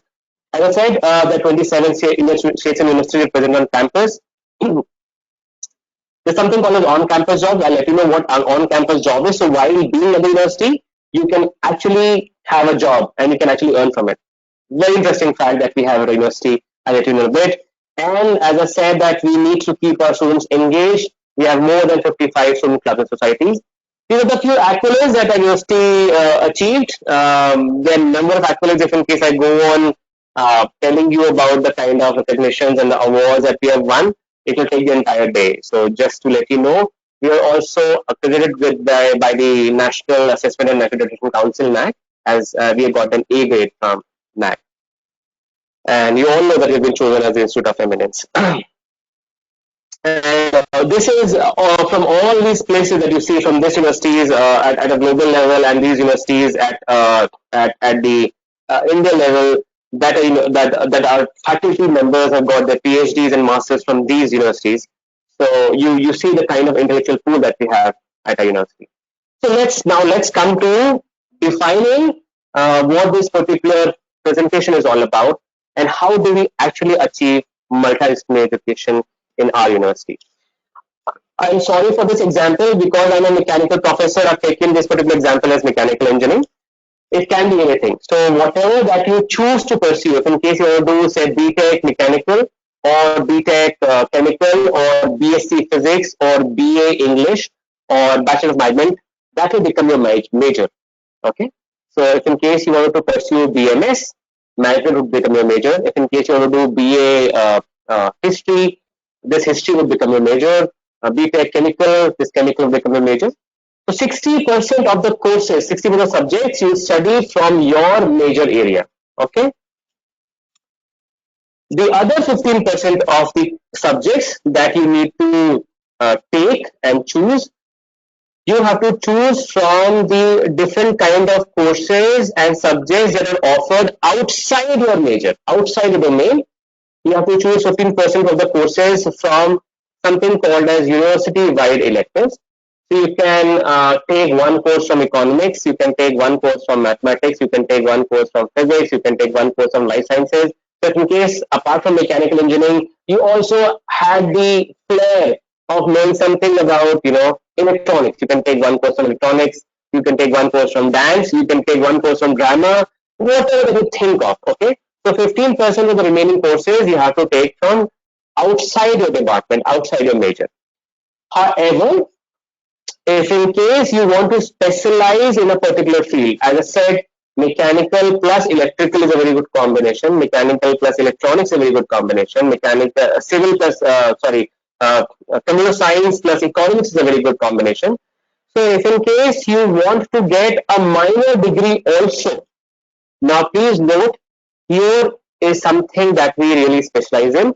S2: As I said, the 27 states and universities present on campus. There's something called as on-campus jobs. I'll let you know what an on-campus job is. So while being at the university, you can actually have a job and you can actually earn from it. Very interesting fact that we have at a university. I'll let you know a bit. And as I said, that we need to keep our students engaged. We have more than 55 student clubs and societies. These are the few accolades that our university achieved. There are a number of accolades. If in case I go on telling you about the kind of recognitions and the awards that we have won, it will take the entire day. So just to let you know, we are also accredited by the National Assessment and Accreditation Council, NAAC, as we have got an A grade from NAAC. And you all know that we've been chosen as the Institute of Eminence. And this is from all these places that you see from these universities at a global level and these universities at the India level that our faculty members have got their PhDs and masters from these universities. So you see the kind of intellectual pool that we have at our university. So let's come to defining what this particular presentation is all about and how do we actually achieve multidisciplinary education in our university. I'm sorry for this example because I'm a mechanical professor. I've taken this particular example as mechanical engineering. It can be anything. So whatever that you choose to pursue, if in case you want to do say BTech mechanical or BTech chemical or BSc physics or BA English or Bachelor of Management, that will become your major. Okay. So if in case you wanted to pursue BMS, management would become your major. If in case you want to do BA history, this history would become your major. BTech chemical, this chemical would become your major. So 60% of the courses, 60% of subjects you study from your major area. Okay. The other 15% of the subjects that you need to take and choose, you have to choose from the different kind of courses and subjects that are offered outside your major, outside the domain. You have to choose 15% of the courses from something called as university-wide electives. So you can take one course from economics, you can take one course from mathematics, you can take one course from physics, you can take one course from life sciences. So in case, apart from mechanical engineering, you also had the flair of knowing something about, electronics. You can take one course from electronics, you can take one course from dance, you can take one course from drama, whatever you think of, okay? So 15% of the remaining courses you have to take from outside your department, outside your major. However, if in case you want to specialize in a particular field, as I said, mechanical plus electrical is a very good combination. Mechanical plus electronics is a very good combination. Mechanical, civil plus, computer science plus economics is a very good combination. So if in case you want to get a minor degree also, now please note, here is something that we really specialize in.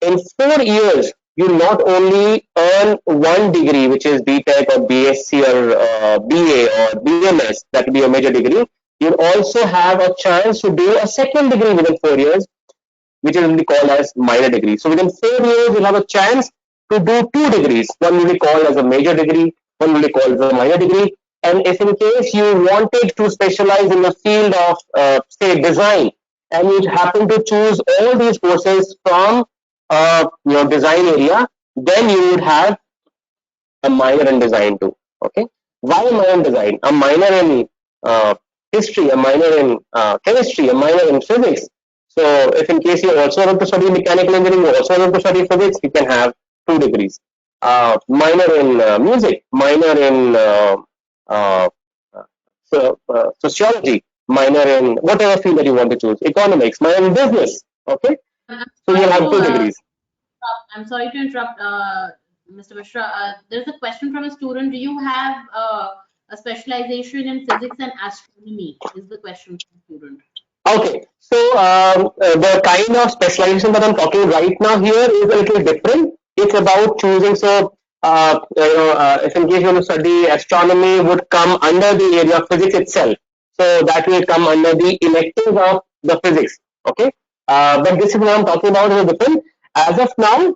S2: In 4 years, you not only earn one degree, which is BTech or BSc or BA or BMS, that will be a major degree. You also have a chance to do a second degree within 4 years, which is called as minor degree. So within 4 years, you'll have a chance to do two degrees. One will be called as a major degree, one will be called as a minor degree. And if in case you wanted to specialize in the field of, say, design, and you happen to choose all these courses from your design area, then you would have a minor in design too. Okay, why a minor in design? A minor in history, a minor in chemistry, a minor in physics. So if in case you also want to study mechanical engineering, you also want to study physics, you can have two degrees. Minor in music, minor in uh, sociology, minor in whatever field that you want to choose, economics, minor in business. Okay,
S1: I'm
S2: so you'll
S1: sorry
S2: have
S1: to
S2: two degrees.
S1: I'm sorry to interrupt, Mr. Mishra. There's a question from a student. Do you have a specialization in physics and astronomy? Is the question from a student.
S2: Okay, so the kind of specialization that I'm talking right now here is a little different. It's about choosing. So, if in case you want to study astronomy, would come under the area of physics itself. So that will come under the elective of the physics. Okay, but this is what I'm talking about is different. As of now,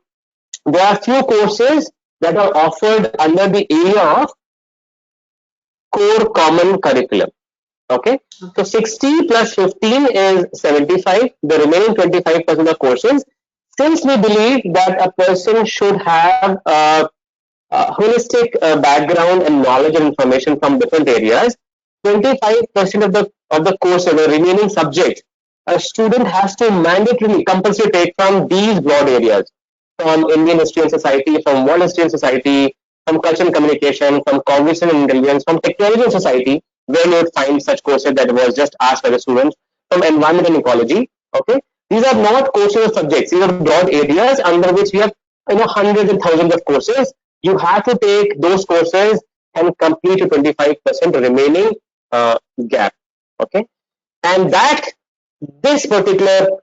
S2: there are few courses that are offered under the area of core common curriculum. Okay, so 60 plus 15 is 75. The remaining 25% of courses, since we believe that a person should have a holistic background and knowledge and information from different areas, 25% of the courses, the remaining subjects, a student has to mandatorily compulsory take from these broad areas, from Indian history and society, from world history and society, from culture and communication, from cognition and intelligence, from technology and society, where you would find such courses that was just asked by the students, from environment and ecology. Okay, these are not courses or subjects; these are broad areas under which we have hundreds and thousands of courses. You have to take those courses and complete your 25% remaining gap. Okay, and that this particular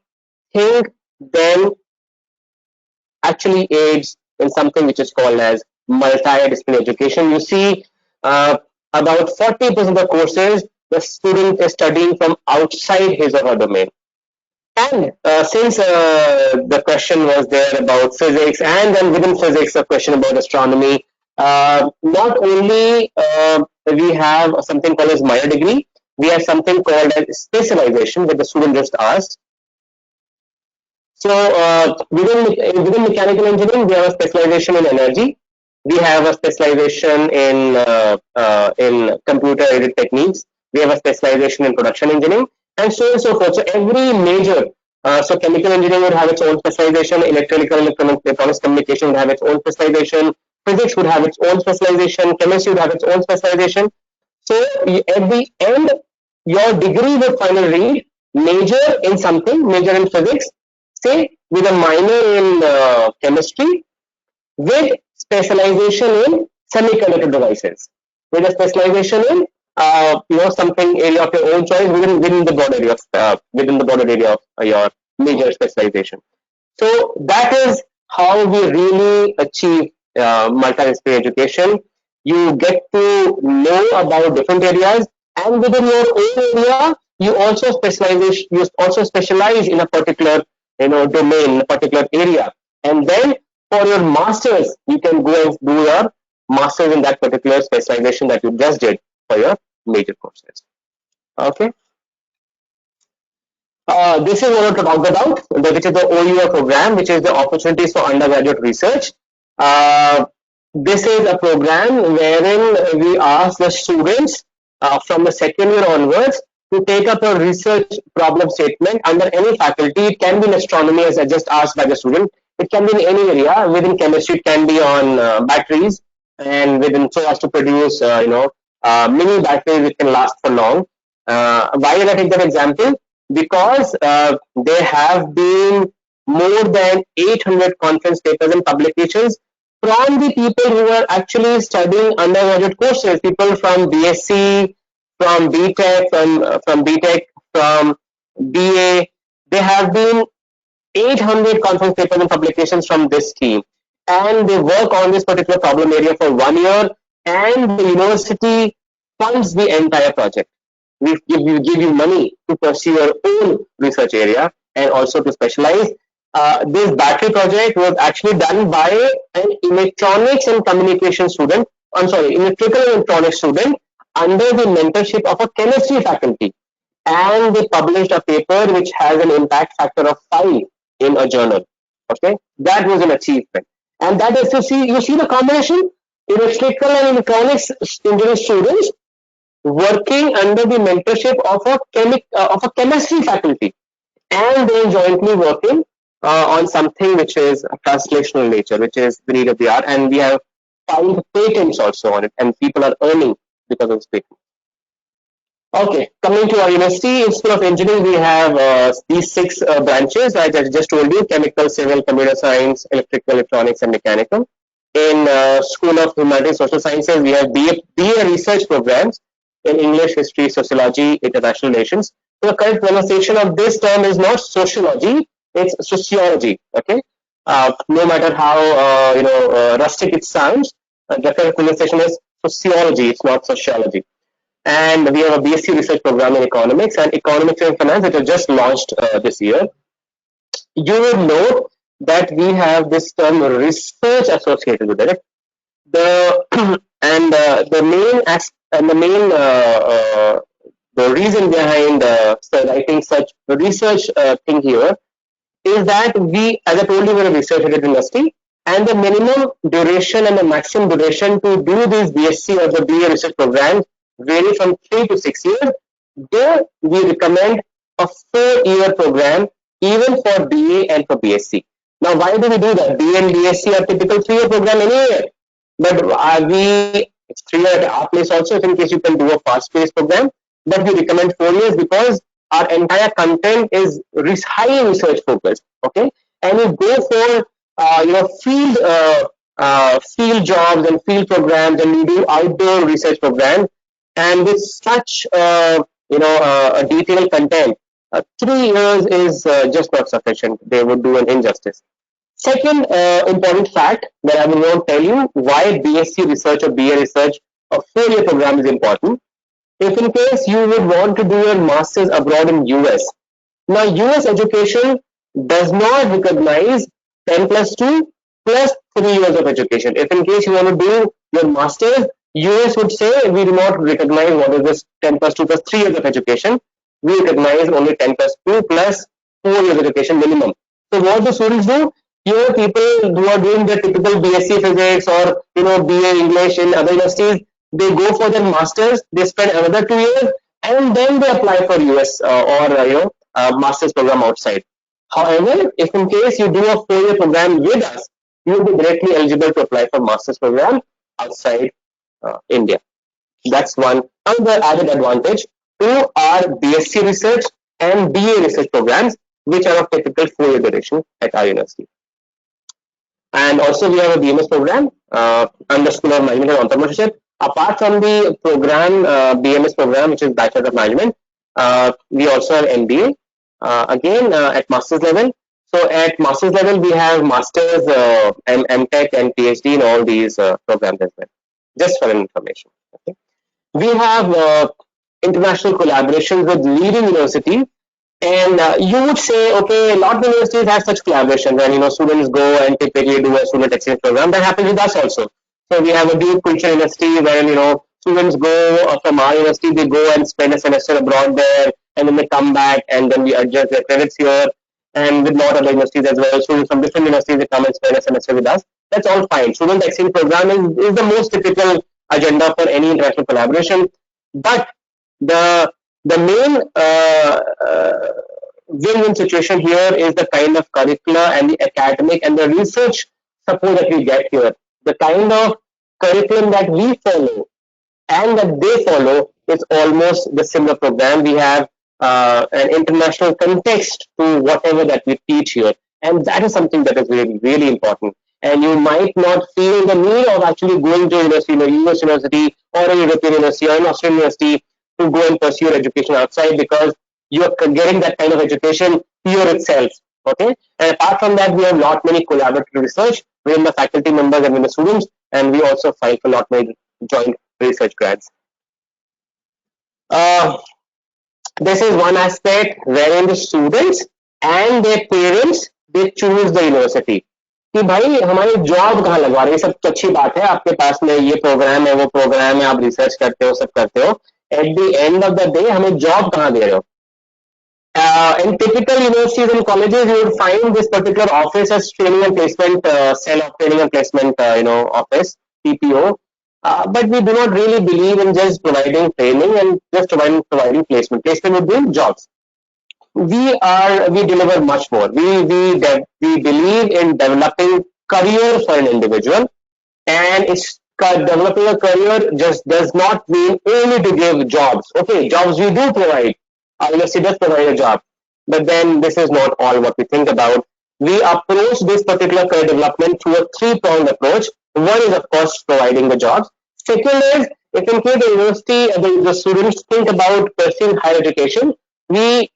S2: thing then actually aids in something which is called as multidisciplinary education. You see, about 40% of the courses the student is studying from outside his or her domain. And since the question was there about physics, and then within physics, a question about astronomy, not only we have something called as minor degree, we have something called as specialization, that the student just asked. So within mechanical engineering, we have a specialization in energy. We have a specialization in computer-aided techniques. We have a specialization in production engineering, and so on and so forth. So every major, so chemical engineering would have its own specialization. Electrical electronics communication would have its own specialization. Physics would have its own specialization. Chemistry would have its own specialization. So at the end, your degree would finally read major in something, major in physics, say with a minor in chemistry, with specialization in semiconductor devices, with a specialization in something area of your own choice within the broad area of your major specialization. So that is how we really achieve multidisciplinary education. You get to know about different areas, and within your own area, you also specialize in a particular domain, a particular area, and then for your masters, you can go and do your masters in that particular specialization that you just did for your major courses. Okay. This is what I talked about, which is the OUR program, which is the Opportunities for Undergraduate Research. Uh, this is a program wherein we ask the students from the second year onwards to take up a research problem statement under any faculty. It can be in astronomy, as I just asked by the student. It can be in any area. Within chemistry, it can be on batteries, and within so as to produce, mini batteries which can last for long. Why did I take that example? Because there have been more than 800 conference papers and publications from the people who are actually studying undergraduate courses, people from BSc, from BTech, from BTech, from BA. There have been 800 conference papers and publications from this team, and they work on this particular problem area for 1 year, and the university funds the entire project. We give you money to pursue your own research area and also to specialize. This battery project was actually done by an electronics and communication student. I'm sorry, electrical and electronics student under the mentorship of a chemistry faculty, and they published a paper which has an impact factor of 5 in a journal. Okay, that was an achievement, and that is you see the combination: electrical and electronics engineering students working under the mentorship of a chemistry faculty, and they're jointly working on something which is a translational nature, which is the need of the hour, and we have filed patents also on it, and people are earning because of this patent. Okay, coming to our university, in School of Engineering, we have these 6 branches. I just told you: chemical, civil, computer science, electrical, electronics, and mechanical. In School of Humanities, Social Sciences, we have BA research programs in English, History, Sociology, International Relations. So the correct pronunciation of this term is not sociology; it's sociology. Okay, no matter how rustic it sounds, the correct pronunciation is sociology. It's not sociology. And we have a BSc research program in economics and economics and finance that was just launched this year. You will note that we have this term research associated with it. The and the main and the reason behind writing such research thing here is that we, as I told you, we're a research-headed university, and the minimum duration and the maximum duration to do these BSc or the BA research programs vary from 3 to 6 years. Though we recommend a 4-year program even for BA and for BSc. Now, why do we do that? BA and BSc are typical 3-year program anywhere, but it's 3-year at our place also, if in case you can do a fast-paced program. But we recommend 4 years because our entire content is high research focused. Okay, and we go for field jobs and field programs, and we do outdoor research programs, and with such a detailed content, 3 years is just not sufficient. They would do an injustice. Second important fact that I will want to tell you why BSc research or BA research, a 4-year program, is important. If in case you would want to do your masters abroad in US, now US education does not recognize 10 plus 2 plus 3 years of education. If in case you want to do your masters, US would say we do not recognize what is this 10 plus 2 plus 3 years of education. We recognize only 10 plus 2 plus 4 years of education minimum. So what do students do? Here people who are doing their typical BSc physics or BA English in other universities, they go for their masters, they spend another 2 years, and then they apply for US or master's program outside. However, if in case you do a 4-year program with us, you will be directly eligible to apply for master's program outside India. That's one other added advantage. to our BSc research and BA research programs, which are of typical 4-year duration at our university. And also we have a BMS program under School of Management and Entrepreneurship. Apart from the program, BMS program, which is Bachelor of Management, we also have MBA, again at master's level. So at master's level, we have masters, MTech and PhD in all these programs as well. Just for information. Okay. We have international collaborations with leading universities, and you would say, okay, a lot of universities have such collaborations, and students go and typically do a student exchange program. That happens with us also. So we have a Duke Culture University where students go from our university, they go and spend a semester abroad there, and then they come back, and then we adjust their credits here. And with a lot of other universities as well, students from different universities they come and spend a semester with us. That's all fine. Student exchange program is the most typical agenda for any international collaboration. But the main win-win situation here is the kind of curricula and the academic and the research support that we get here. The kind of curriculum that we follow and that they follow is almost the similar program. We have an international context to whatever that we teach here, and that is something that is really, really important. And you might not feel the need of actually going to a university, a US university or a European university or an Australian university to go and pursue your education outside, because you're getting that kind of education here itself. Okay, and apart from that, we have lot many collaborative research within the faculty members and with the students, and we also fight for lot many joint research grants. Uh, this is one aspect wherein the students and their parents they choose the university. कि भाई हमारी job कहाँ लगवा रहे हैं, सब तो अच्छी बात है, आपके पास में ये प्रोग्राम है वो प्रोग्राम है, आप रिसर्च करते हो सब करते हो, at the end of the day हमें जॉब कहाँ दे रहे हो. In typical universities and colleges, you would find this particular office as training and placement cell of training and placement, office TPO. But we do not really believe in just providing training and just providing placement. Placement would be jobs. We deliver much more. We believe in developing career for an individual, and it's developing a career just does not mean only to give jobs. Okay, jobs we do provide. Our university does provide a job, but then this is not all what we think about. We approach this particular career development through a three-pronged approach. One is, of course, providing the jobs. Second is, if in case the university, the students think about pursuing higher education, we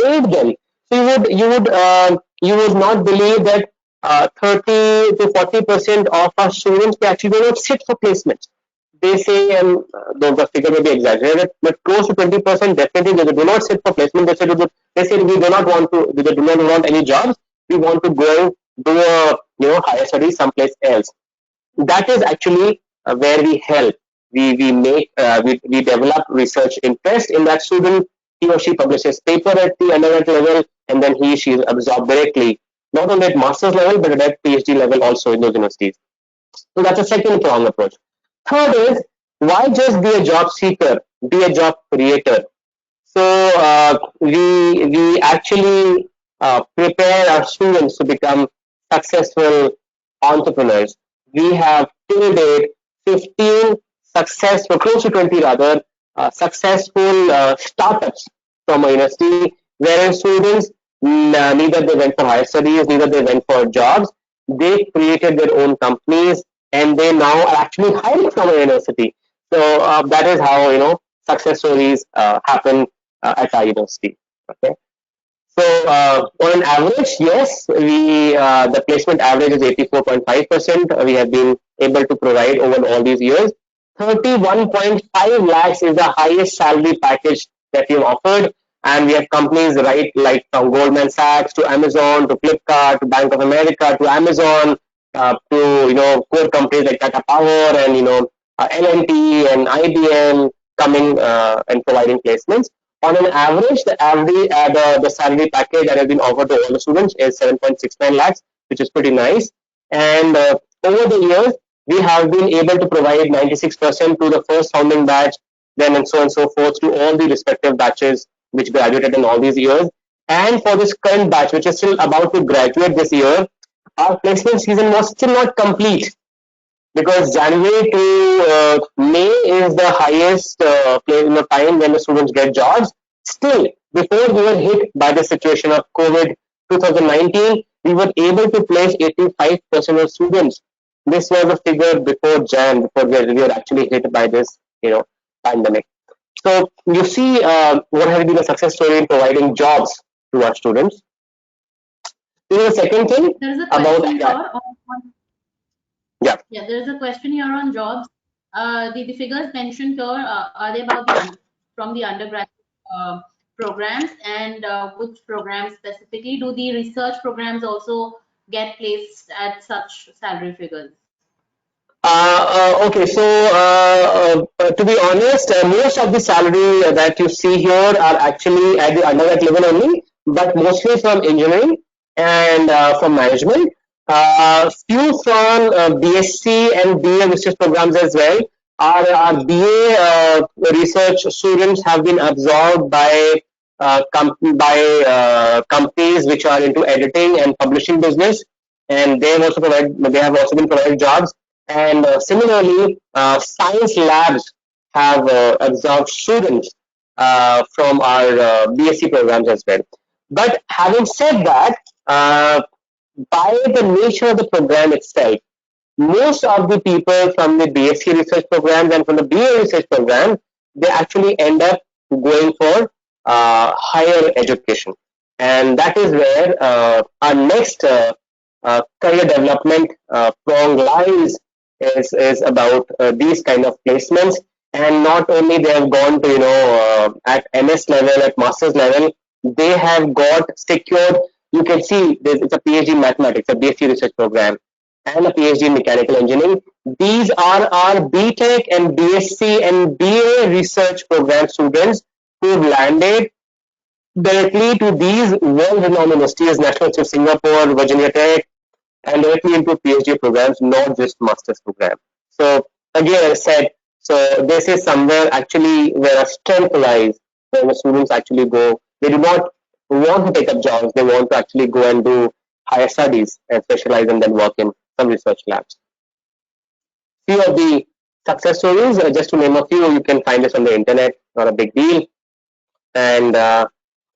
S2: aid them. So you would not believe that 30 to 40% of our students they actually do not sit for placements. They say, and the figure may be exaggerated, but close to 20% definitely they do not sit for placement. They say we do not want to, we do not want any jobs. We want to go do a higher studies someplace else. That is actually where we help. We develop research interest in that student. He or she publishes paper at the undergrad level, and then she is absorbed directly, not only at master's level but at PhD level also in those universities. So that's a second prong approach. Third is, why just be a job seeker? Be a job creator. So we actually prepare our students to become successful entrepreneurs. We have till date 15 successful, close to 20 rather, successful startups from our university, wherein students neither they went for higher studies, neither they went for jobs. They created their own companies, and they now are actually hiring from a university. So that is how success stories happen at our university. Okay. So on an average, yes, we the placement average is 84.5%. We have been able to provide over all these years. 31.5 lakhs is the highest salary package that we have offered, and we have companies right like from Goldman Sachs to Amazon to Flipkart to Bank of America to Amazon to core companies like Tata Power and L&T and IBM coming and providing placements. On an average, the salary package that has been offered to all the students is 7.69 lakhs, which is pretty nice. And over the years, we have been able to provide 96% to the first founding batch, then and so on and so forth to all the respective batches which graduated in all these years. And for this current batch, which is still about to graduate this year, our placement season was still not complete. because January to May is the highest time when the students get jobs. Still, before we were hit by the situation of COVID 2019, we were able to place 85% of students. This was a figure before Jan, before we were actually hit by this, pandemic. So you see, what has been a success story in providing jobs to our students. This is the second thing
S1: There is a
S2: about,
S1: question
S2: yeah,
S1: here on,
S2: yeah.
S1: yeah, there is a question here on jobs. The figures mentioned here, are they about from the undergraduate programs, and which programs specifically? Do the research programs also get placed at such salary figures?
S2: Okay, so to be honest, most of the salary that you see here are actually at the undergrad level only, but mostly from engineering and from management. Few from BSc and BA research programs as well. Our BA research students have been absorbed by companies which are into editing and publishing business, and they have also been provided jobs. And similarly, science labs have absorbed students from our BSc programs as well. But having said that, by the nature of the program itself, most of the people from the BSc research programs and from the BA research program, they actually end up going for higher education. And that is where our next career development prong lies is about these kind of placements. And not only they have gone to, at MS level, at master's level, they have got secured. You can see it's a PhD in mathematics, a BSc research program, and a PhD in mechanical engineering. These are our BTech and BSc and BA research program students who've landed directly to these world-renowned universities, National Institute of Singapore, Virginia Tech, and directly into PhD programs, not just master's program. So again, I said, so this is somewhere actually where a strength lies, where the students actually go. They do not want to take up jobs. They want to actually go and do higher studies and specialize and then work in some research labs. Few of the success stories, just to name a few, you can find this on the internet, not a big deal. And as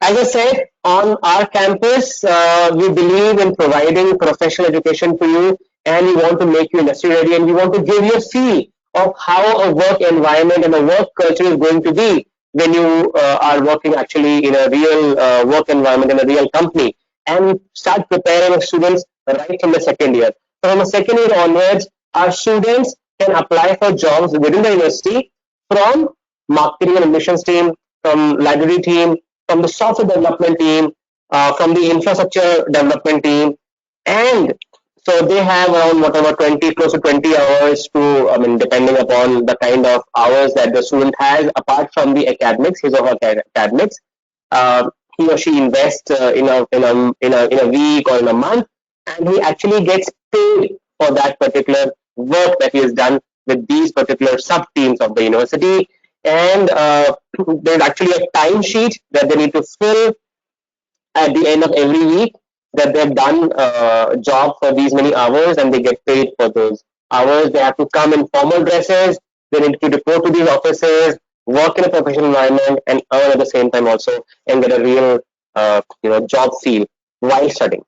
S2: I said, on our campus, we believe in providing professional education to you, and we want to make you industry ready, and we want to give you a feel of how a work environment and a work culture is going to be when you are working actually in a real work environment in a real company, and start preparing students right from the second year. So from the second year onwards, our students can apply for jobs within the university from marketing and admissions team, from library team, from the software development team, from the infrastructure development team, and so they have around whatever 20, close to 20 hours to, I mean, depending upon the kind of hours that the student has, apart from the academics, his or her academics, he or she invests in a week or in a month, and he actually gets paid for that particular work that he has done with these particular sub teams of the university. And there's actually a time sheet that they need to fill at the end of every week, that they've done a job for these many hours, and they get paid for those hours. They have to come in formal dresses. They need to report to these offices, work in a professional environment, and earn at the same time also, and get a real job feel while studying.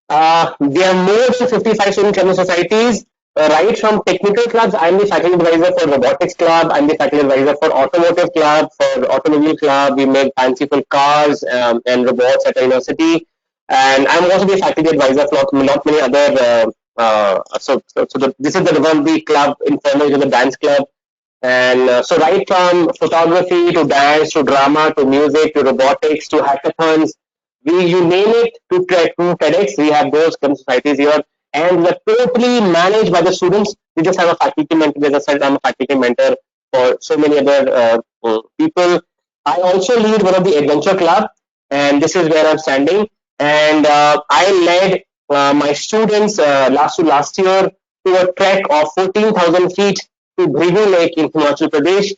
S2: There are more than 55 student channel societies, right from technical clubs. I'm the faculty advisor for robotics club. I'm the faculty advisor for automotive club, for automobile club. We make fanciful cars and robots at the university. And I'm also the faculty advisor for not many other. This is the one the club informal is the dance club. And so right from photography to dance to drama to music to robotics to hackathons, you name it, to TEDx, we have those kind of societies here, and they're totally managed by the students. We just have a faculty mentor. As I said, I'm a faculty mentor for so many other people. I also lead one of the adventure club, and this is where I'm standing. And I led my students last year to a trek of 14,000 feet to Bhrigu Lake in Himachal Pradesh.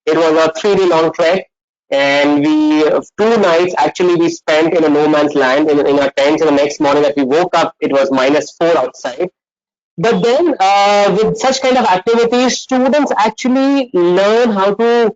S2: It was a 3 day long trek, and we 2 nights actually we spent in a no man's land in our tents. And the next morning that we woke up, it was -4 outside. But then, with such kind of activities, students actually learn how to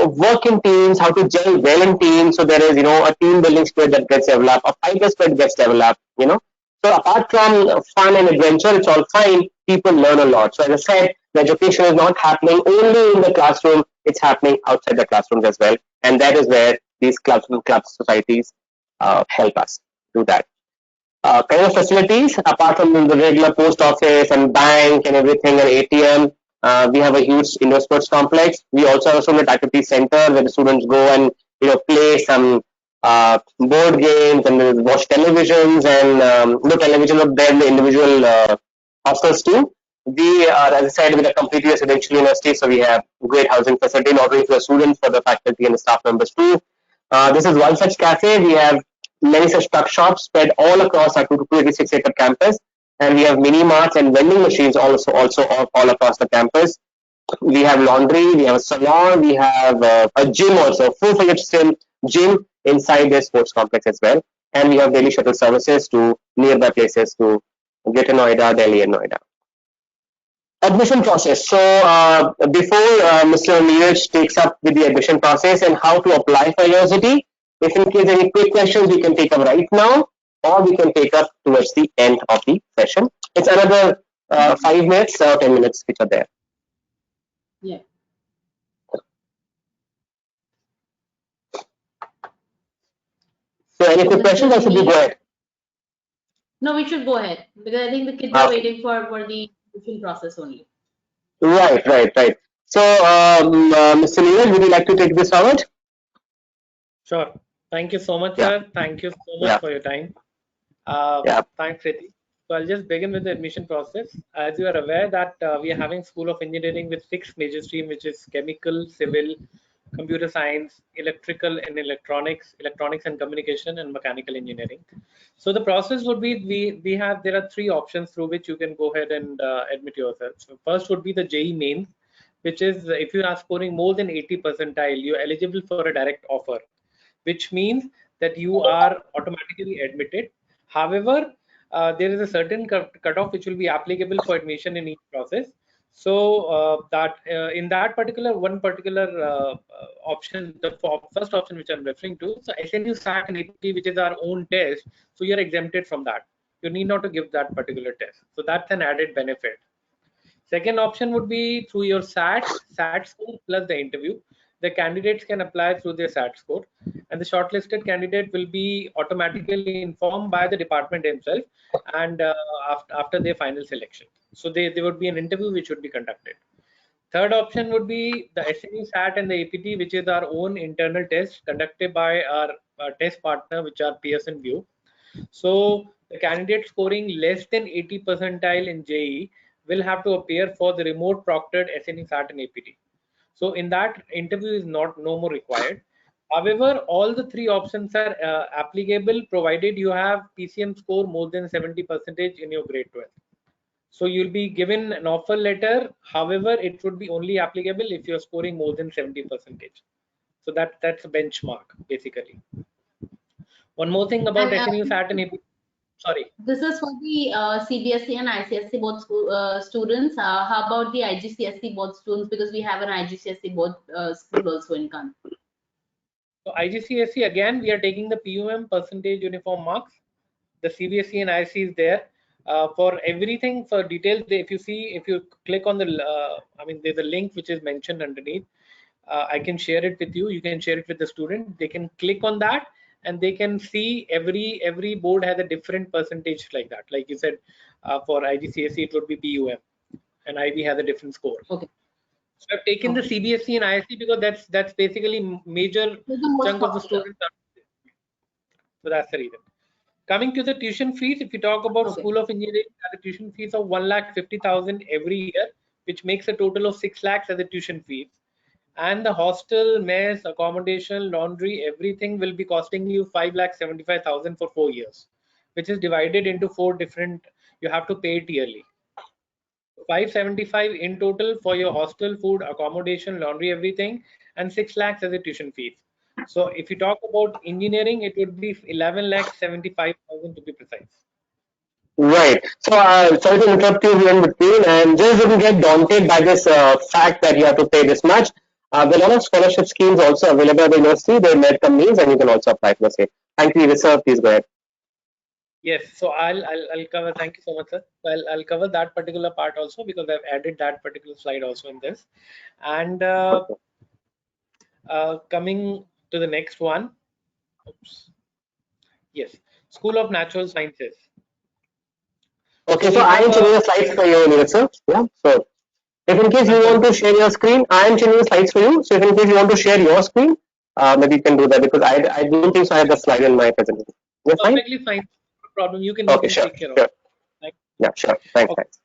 S2: work in teams, how to gel well in teams. So there is, a team building spirit that gets developed, a fighter spirit gets developed. So apart from fun and adventure, it's all fine. People learn a lot. So as I said, the education is not happening only in the classroom; it's happening outside the classrooms as well. And that is where these clubs and club societies help us do that. Kind of facilities apart from the regular post office and bank and everything and ATM. We have a huge indoor sports complex. We also have a student activity center where the students go and play some board games and watch televisions and no television up there in the individual hostels too. We are, as I said, with a completely residential university, so we have great housing facility not only for the students, for the faculty and the staff members too. This is one such cafe. We have many such tuck shops spread all across our 286-acre campus, and we have mini marts and vending machines also all across the campus. We have laundry, we have a salon, we have a gym also, full-fledged gym inside the sports complex as well, and we have daily shuttle services to nearby places to Greater Noida, Delhi, and Noida. Admission process. So before Mr. Neeraj takes up with the admission process and how to apply for university, if in case any quick questions, we can take up right now, or we can take up towards the end of the session. It's another 5 minutes or 10 minutes which are there.
S1: Yeah.
S2: So any quick questions, or should we go ahead?
S1: No, we should go ahead because I think the kids are waiting for the admission process only.
S2: Right. So, Mr. Neeraj, would you like to take this forward?
S3: Sure. Thank you so much,
S2: Yeah.
S3: sir. Thank you so much
S2: Yeah.
S3: for your time.
S2: Yeah.
S3: Thanks, Riti. So I'll just begin with the admission process. As you are aware that we are having School of Engineering with 6 major streams, which is chemical, civil, computer science, electrical and electronics, electronics and communication, and mechanical engineering. So the process would be there are 3 options through which you can go ahead and admit yourself. So first would be the JEE mains, which is if you are scoring more than 80 percentile, you're eligible for a direct offer, which means that you are automatically admitted. However, there is a certain cutoff which will be applicable for admission in each process. So in that particular option, the first option which I'm referring to, so SNU SAT and APT, which is our own test, so you're exempted from that. You need not to give that particular test. So that's an added benefit. Second option would be through your SAT score plus the interview. The candidates can apply through their SAT score, and the shortlisted candidate will be automatically informed by the department themselves and after their final selection. So there would be an interview which would be conducted. Third option would be the SNU SAT and the APT, which is our own internal test conducted by our test partner, which are Pearson VUE. So the candidate scoring less than 80 percentile in JEE will have to appear for the remote proctored SNE SAT and APT. So in that, interview is no more required. However, all the 3 options are applicable provided you have PCM score more than 70 percentage in your grade 12. So you'll be given an offer letter. However, it would be only applicable if you're scoring more than 70 percentage. So that's a benchmark basically. One more thing about SNU SAT and APT. Sorry.
S1: This is for the CBSE and ICSE board students. How about the IGCSE board students? Because we have an IGCSE board school also in Kanpur.
S3: So IGCSE, again, we are taking the PUM percentage uniform marks. The CBSE and IC is there. For everything, for details, if you click on the, there's a link which is mentioned underneath. I can share it with you. You can share it with the student. They can click on that and they can see every board has a different percentage like that. Like you said, for IGCSE, it would be PUM and IB has a different score.
S1: Okay.
S3: So I've taken the CBSE and ISC because that's basically major chunk of the students. So that's the reason. Coming to the tuition fees, if you talk about School of Engineering, has a tuition fees of 1,50,000 every year, which makes a total of 6 lakhs as a tuition fees. And the hostel, mess, accommodation, laundry, everything will be costing you 5,75,000 for 4 years, which is divided into 4 different. You have to pay it yearly. 575 in total for your hostel, food, accommodation, laundry, everything, and 6 lakhs as a tuition fees. So if you talk about engineering, it would be 11,75,000 to be precise.
S2: Right. So, sorry to interrupt you here in between, and just don't get daunted by this fact that you have to pay this much. There are a lot of scholarship schemes also available at the university. They met the means, and you can also apply for the same. Thank you, sir. Please go ahead.
S3: Yes, so I'll cover. Thank you so much, sir. So I'll cover that particular part also because I've added that particular slide also in this. And coming to the next one. Oops. Yes, School of Natural Sciences. So
S2: Okay, so
S3: we
S2: I
S3: have
S2: am
S3: a
S2: changing the slides for you, Neeraj sir. Yeah. So, if in case
S3: I'm
S2: you
S3: sorry.
S2: want to share your screen, I am changing the slides for you. So, if in case you want to share your screen, maybe you can do that because I don't think so I have the slide in my presentation. You're fine?
S3: Perfectly fine. No problem. You
S2: Okay,
S3: can
S2: sure,
S3: take care of
S2: sure.
S3: it. Right.
S2: Yeah, sure. Thanks,
S3: Okay.
S2: thanks.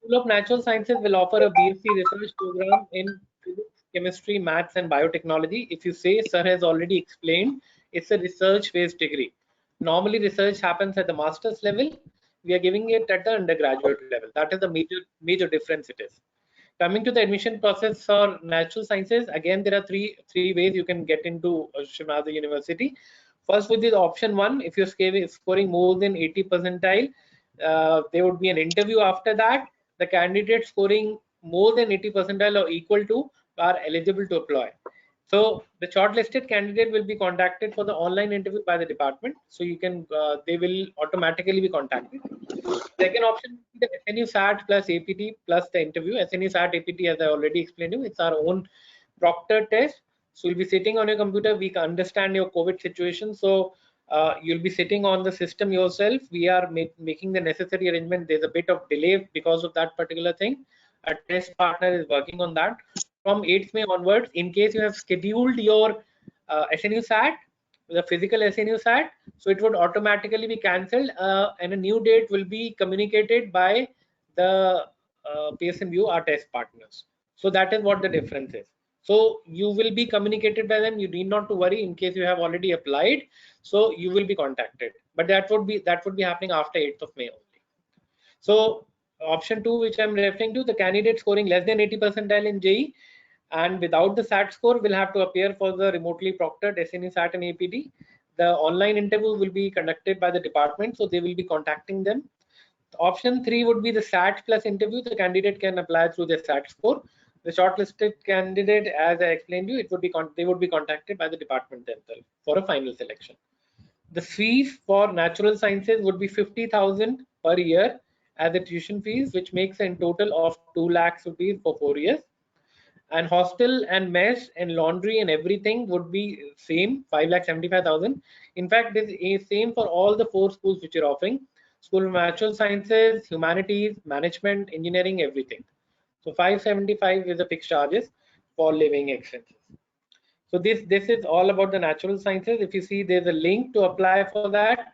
S3: School of Natural Sciences will offer a BSc research program in physics, chemistry, maths, and biotechnology. If you say sir has already explained, it's a research-based degree. Normally, research happens at the master's level. We are giving it at the undergraduate level. That is the major difference it is. Coming to the admission process for natural sciences, again there are three ways you can get into Shiv Nada University. First would be the option one. If you're scoring more than 80 percentile, there would be an interview after that. The candidate scoring more than 80 percentile or equal to are eligible to apply. So the shortlisted candidate will be contacted for the online interview by the department. So you can, they will automatically be contacted. Second option is the SNU SAT plus APT plus the interview. SNU SAT APT, as I already explained to you, it's our own proctor test. So you'll be sitting on your computer. We can understand your COVID situation. So you'll be sitting on the system yourself. We are making the necessary arrangement. There's a bit of delay because of that particular thing. A test partner is working on that. From 8th May onwards, in case you have scheduled your SNU SAT, the physical SNU SAT, so it would automatically be cancelled and a new date will be communicated by the PSMU, our test partners. So that is what the difference is. So you will be communicated by them. You need not to worry in case you have already applied. So you will be contacted, but that would be happening after 8th of May only. So option two, which I'm referring to, the candidate scoring less than 80 percentile in JEE and without the SAT score will have to appear for the remotely proctored SNE SAT and APT. The online interview will be conducted by the department, so they will be contacting them. Option three would be the SAT plus interview. The candidate can apply through their SAT score. The shortlisted candidate, as I explained to you, they would be contacted by the department themselves for a final selection. The fees for natural sciences would be 50,000 per year as a tuition fees, which makes in total of 2 lakhs rupees for 4 years. And hostel and mess and laundry and everything would be same, 5,75,000. In fact, this is same for all the 4 schools which are offering. School of Natural Sciences, Humanities, Management, Engineering, everything. So 575 is the fixed charges for living expenses. So this is all about the natural sciences. If you see, there's a link to apply for that.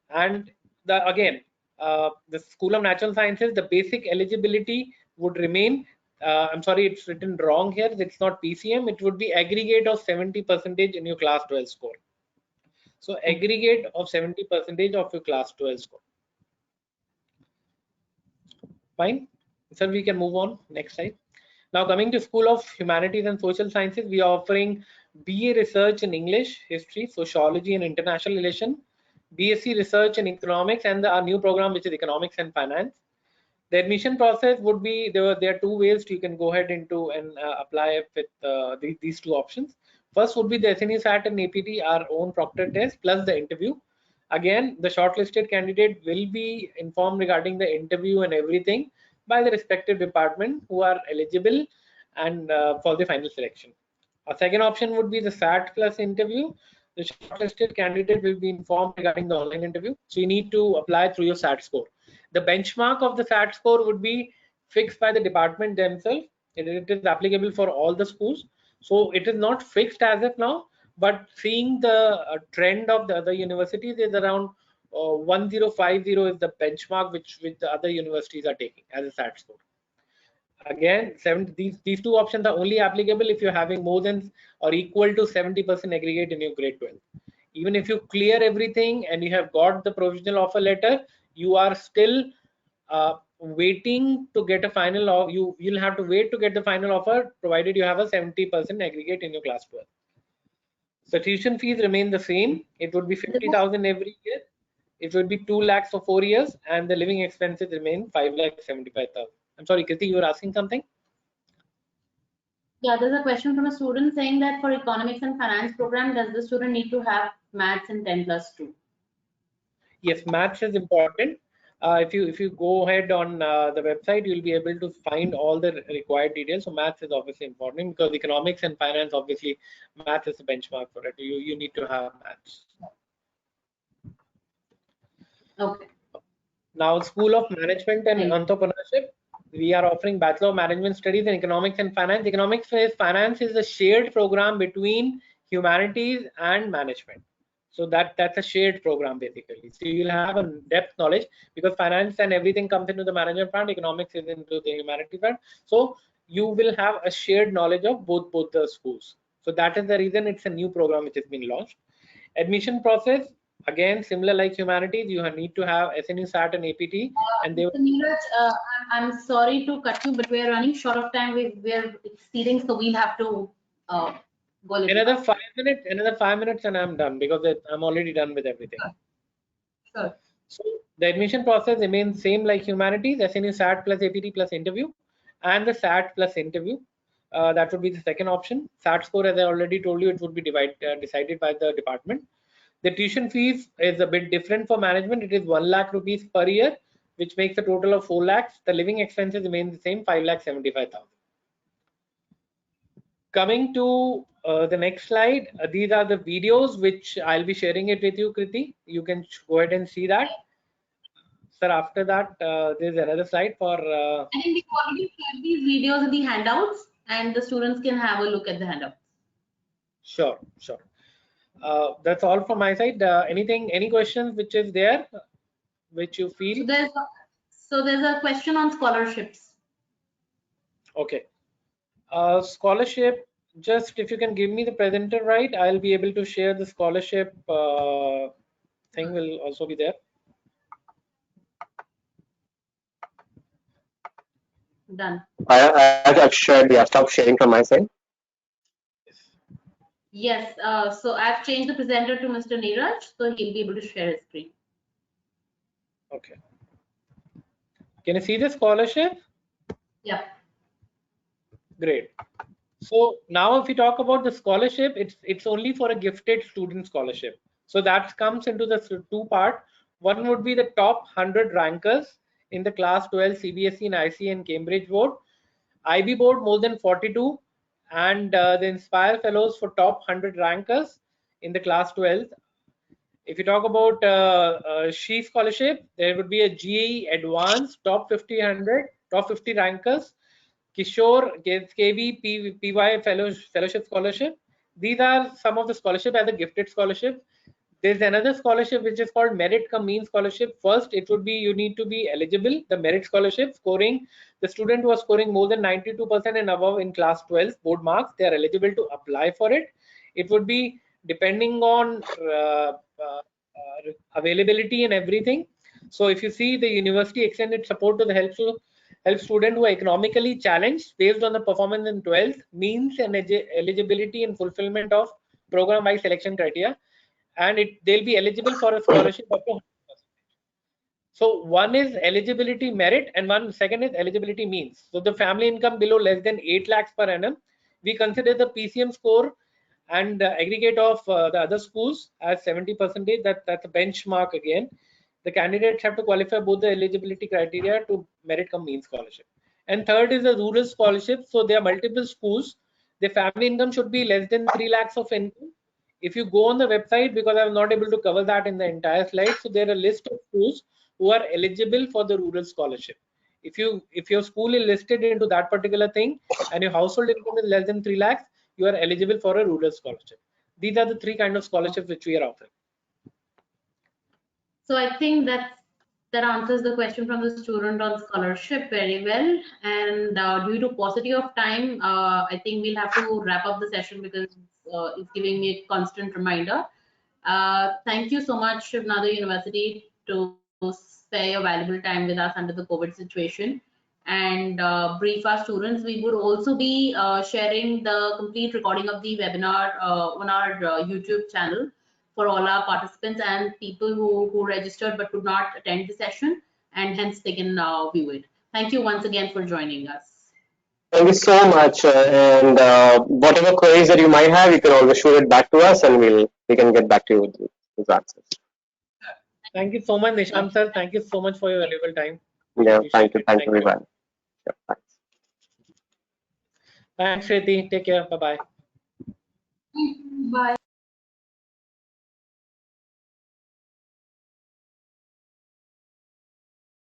S3: And again, the School of Natural Sciences, the basic eligibility would remain. I'm sorry, it's written wrong here. It's not PCM. It would be aggregate of 70% in your class 12 score. So aggregate of 70% of your class 12 score. Fine. So we can move on. Next slide. Now coming to School of Humanities and Social Sciences, we are offering BA Research in English, History, Sociology and International Relation, BSc Research in Economics, and our new program which is Economics and Finance. The admission process would be, there are two ways you can go ahead into and apply with these two options. First would be the SNE SAT and APT, our own proctor test plus the interview. Again, the shortlisted candidate will be informed regarding the interview and everything by the respective department who are eligible and for the final selection. A second option would be the SAT plus interview. The shortlisted candidate will be informed regarding the online interview. So you need to apply through your SAT score. The benchmark of the SAT score would be fixed by the department themselves. It is applicable for all the schools. So it is not fixed as of now, but seeing the trend of the other universities is around 1050 is the benchmark which the other universities are taking as a SAT score. Again, these two options are only applicable if you're having more than or equal to 70% aggregate in your grade 12. Even if you clear everything and you have got the provisional offer letter, you are still waiting to get a final offer. You'll have to wait to get the final offer provided you have a 70% aggregate in your class 12. So tuition fees remain the same. It would be 50,000 every year. it would be 2 lakhs for 4 years, and the living expenses remain 5,75,000. I'm sorry, Kriti, you were asking something?
S1: Yeah, there's a question from a student saying that for economics and finance program, does the student need to have maths in 10+2?
S3: Yes, maths is important. If you go ahead on the website, you'll be able to find all the required details. So maths is obviously important because economics and finance, obviously, math is the benchmark for it. You need to have maths.
S1: Okay.
S3: Now, School of Management and Entrepreneurship, we are offering Bachelor of Management Studies in Economics and Finance. Finance is a shared program between humanities and management. So that's a shared program basically. So you'll have a depth knowledge because finance and everything comes into the management part, economics is into the humanities part. So you will have a shared knowledge of both the schools. So that is the reason it's a new program which has been launched. Admission process, again, similar like humanities, you need to have SNU, SAT and APT. And they
S1: Neeraj, I'm sorry to cut you, but we are running short of time. We're exceeding, so we'll have to go a little
S3: another
S1: fast.
S3: 5 minutes, and I'm done because I'm already done with everything.
S1: Sure.
S3: So the admission process remains same like humanities, SNU, SAT plus APT plus interview, and the SAT plus interview. That would be the second option. SAT score, as I already told you, it would be decided by the department. The tuition fees is a bit different for management. It is 1 lakh rupees per year, which makes a total of 4 lakhs. The living expenses remain the same, 5,75,000. Coming to the next slide, these are the videos which I'll be sharing it with you, Kriti. You can go ahead and see that. Sir, after that, there's another slide for.
S1: I think we've already shared these videos in the handouts, and the students can have a look at the handouts.
S3: Sure. That's all from my side. Any questions which is there, which you feel?
S1: So there's a question on scholarships.
S3: Okay. Scholarship, just if you can give me the presenter, right, I'll be able to share the scholarship thing will also be there.
S1: Done.
S2: I've shared. Yeah, stop sharing from my side.
S1: Yes. So I've changed the presenter to Mr. Neeraj, so he'll be able to share his screen.
S3: Okay. Can you see the scholarship?
S1: Yeah.
S3: Great. So now if we talk about the scholarship, it's only for a gifted student scholarship. So that comes into the two part. One would be the top 100 rankers in the class 12 CBSE and IC and Cambridge board. IB board more than 42, and the Inspire Fellows for top 100 rankers in the class 12. If you talk about SHE scholarship, there would be a GE Advanced top 50 rankers, Kishore KB PY fellowship scholarship. These are some of the scholarship as a gifted scholarship. There's another scholarship which is called merit cum mean scholarship. First, it would be you need to be eligible. The merit scholarship scoring, the student was scoring more than 92% and above in class 12 board marks, they are eligible to apply for it. It would be depending on availability and everything. So if you see, the university extended support to the help student who are economically challenged based on the performance in 12th, means and eligibility and fulfillment of program wise selection criteria, and they'll be eligible for a scholarship up to 100%. So one is eligibility merit and second is eligibility means. So the family income below less than 8 lakhs per annum, we consider the PCM score and aggregate of the other schools as 70%. That's a benchmark again. The candidates have to qualify both the eligibility criteria to merit cum mean scholarship. And third is the rural scholarship. So there are multiple schools. The family income should be less than 3 lakhs of income. If you go on the website, because I'm not able to cover that in the entire slide, so there are a list of schools who are eligible for the rural scholarship. If your school is listed into that particular thing and your household income is less than 3 lakhs, you are eligible for a rural scholarship. These are the three kind of scholarships which we are offering.
S1: So I think that answers the question from the student on scholarship very well. And due to paucity of time, I think we'll have to wrap up the session because it's giving me a constant reminder. Thank you so much, Shiv Nadar University, to spare your valuable time with us under the COVID situation and brief our students. We would also be sharing the complete recording of the webinar on our YouTube channel for all our participants and people who registered but could not attend the session, and hence they can now view it. Thank you once again for joining us.
S2: Thank you so much. And whatever queries that you might have, you can always shoot it back to us, and we can get back to you with answers.
S3: Thank you so much, Nishant sir. Thank you so much for your valuable time.
S2: Yeah,
S3: Appreciate it.
S2: thank you, everyone. Yeah, thanks.
S3: Thanks, Shriti. Take care. Bye bye.
S1: Bye.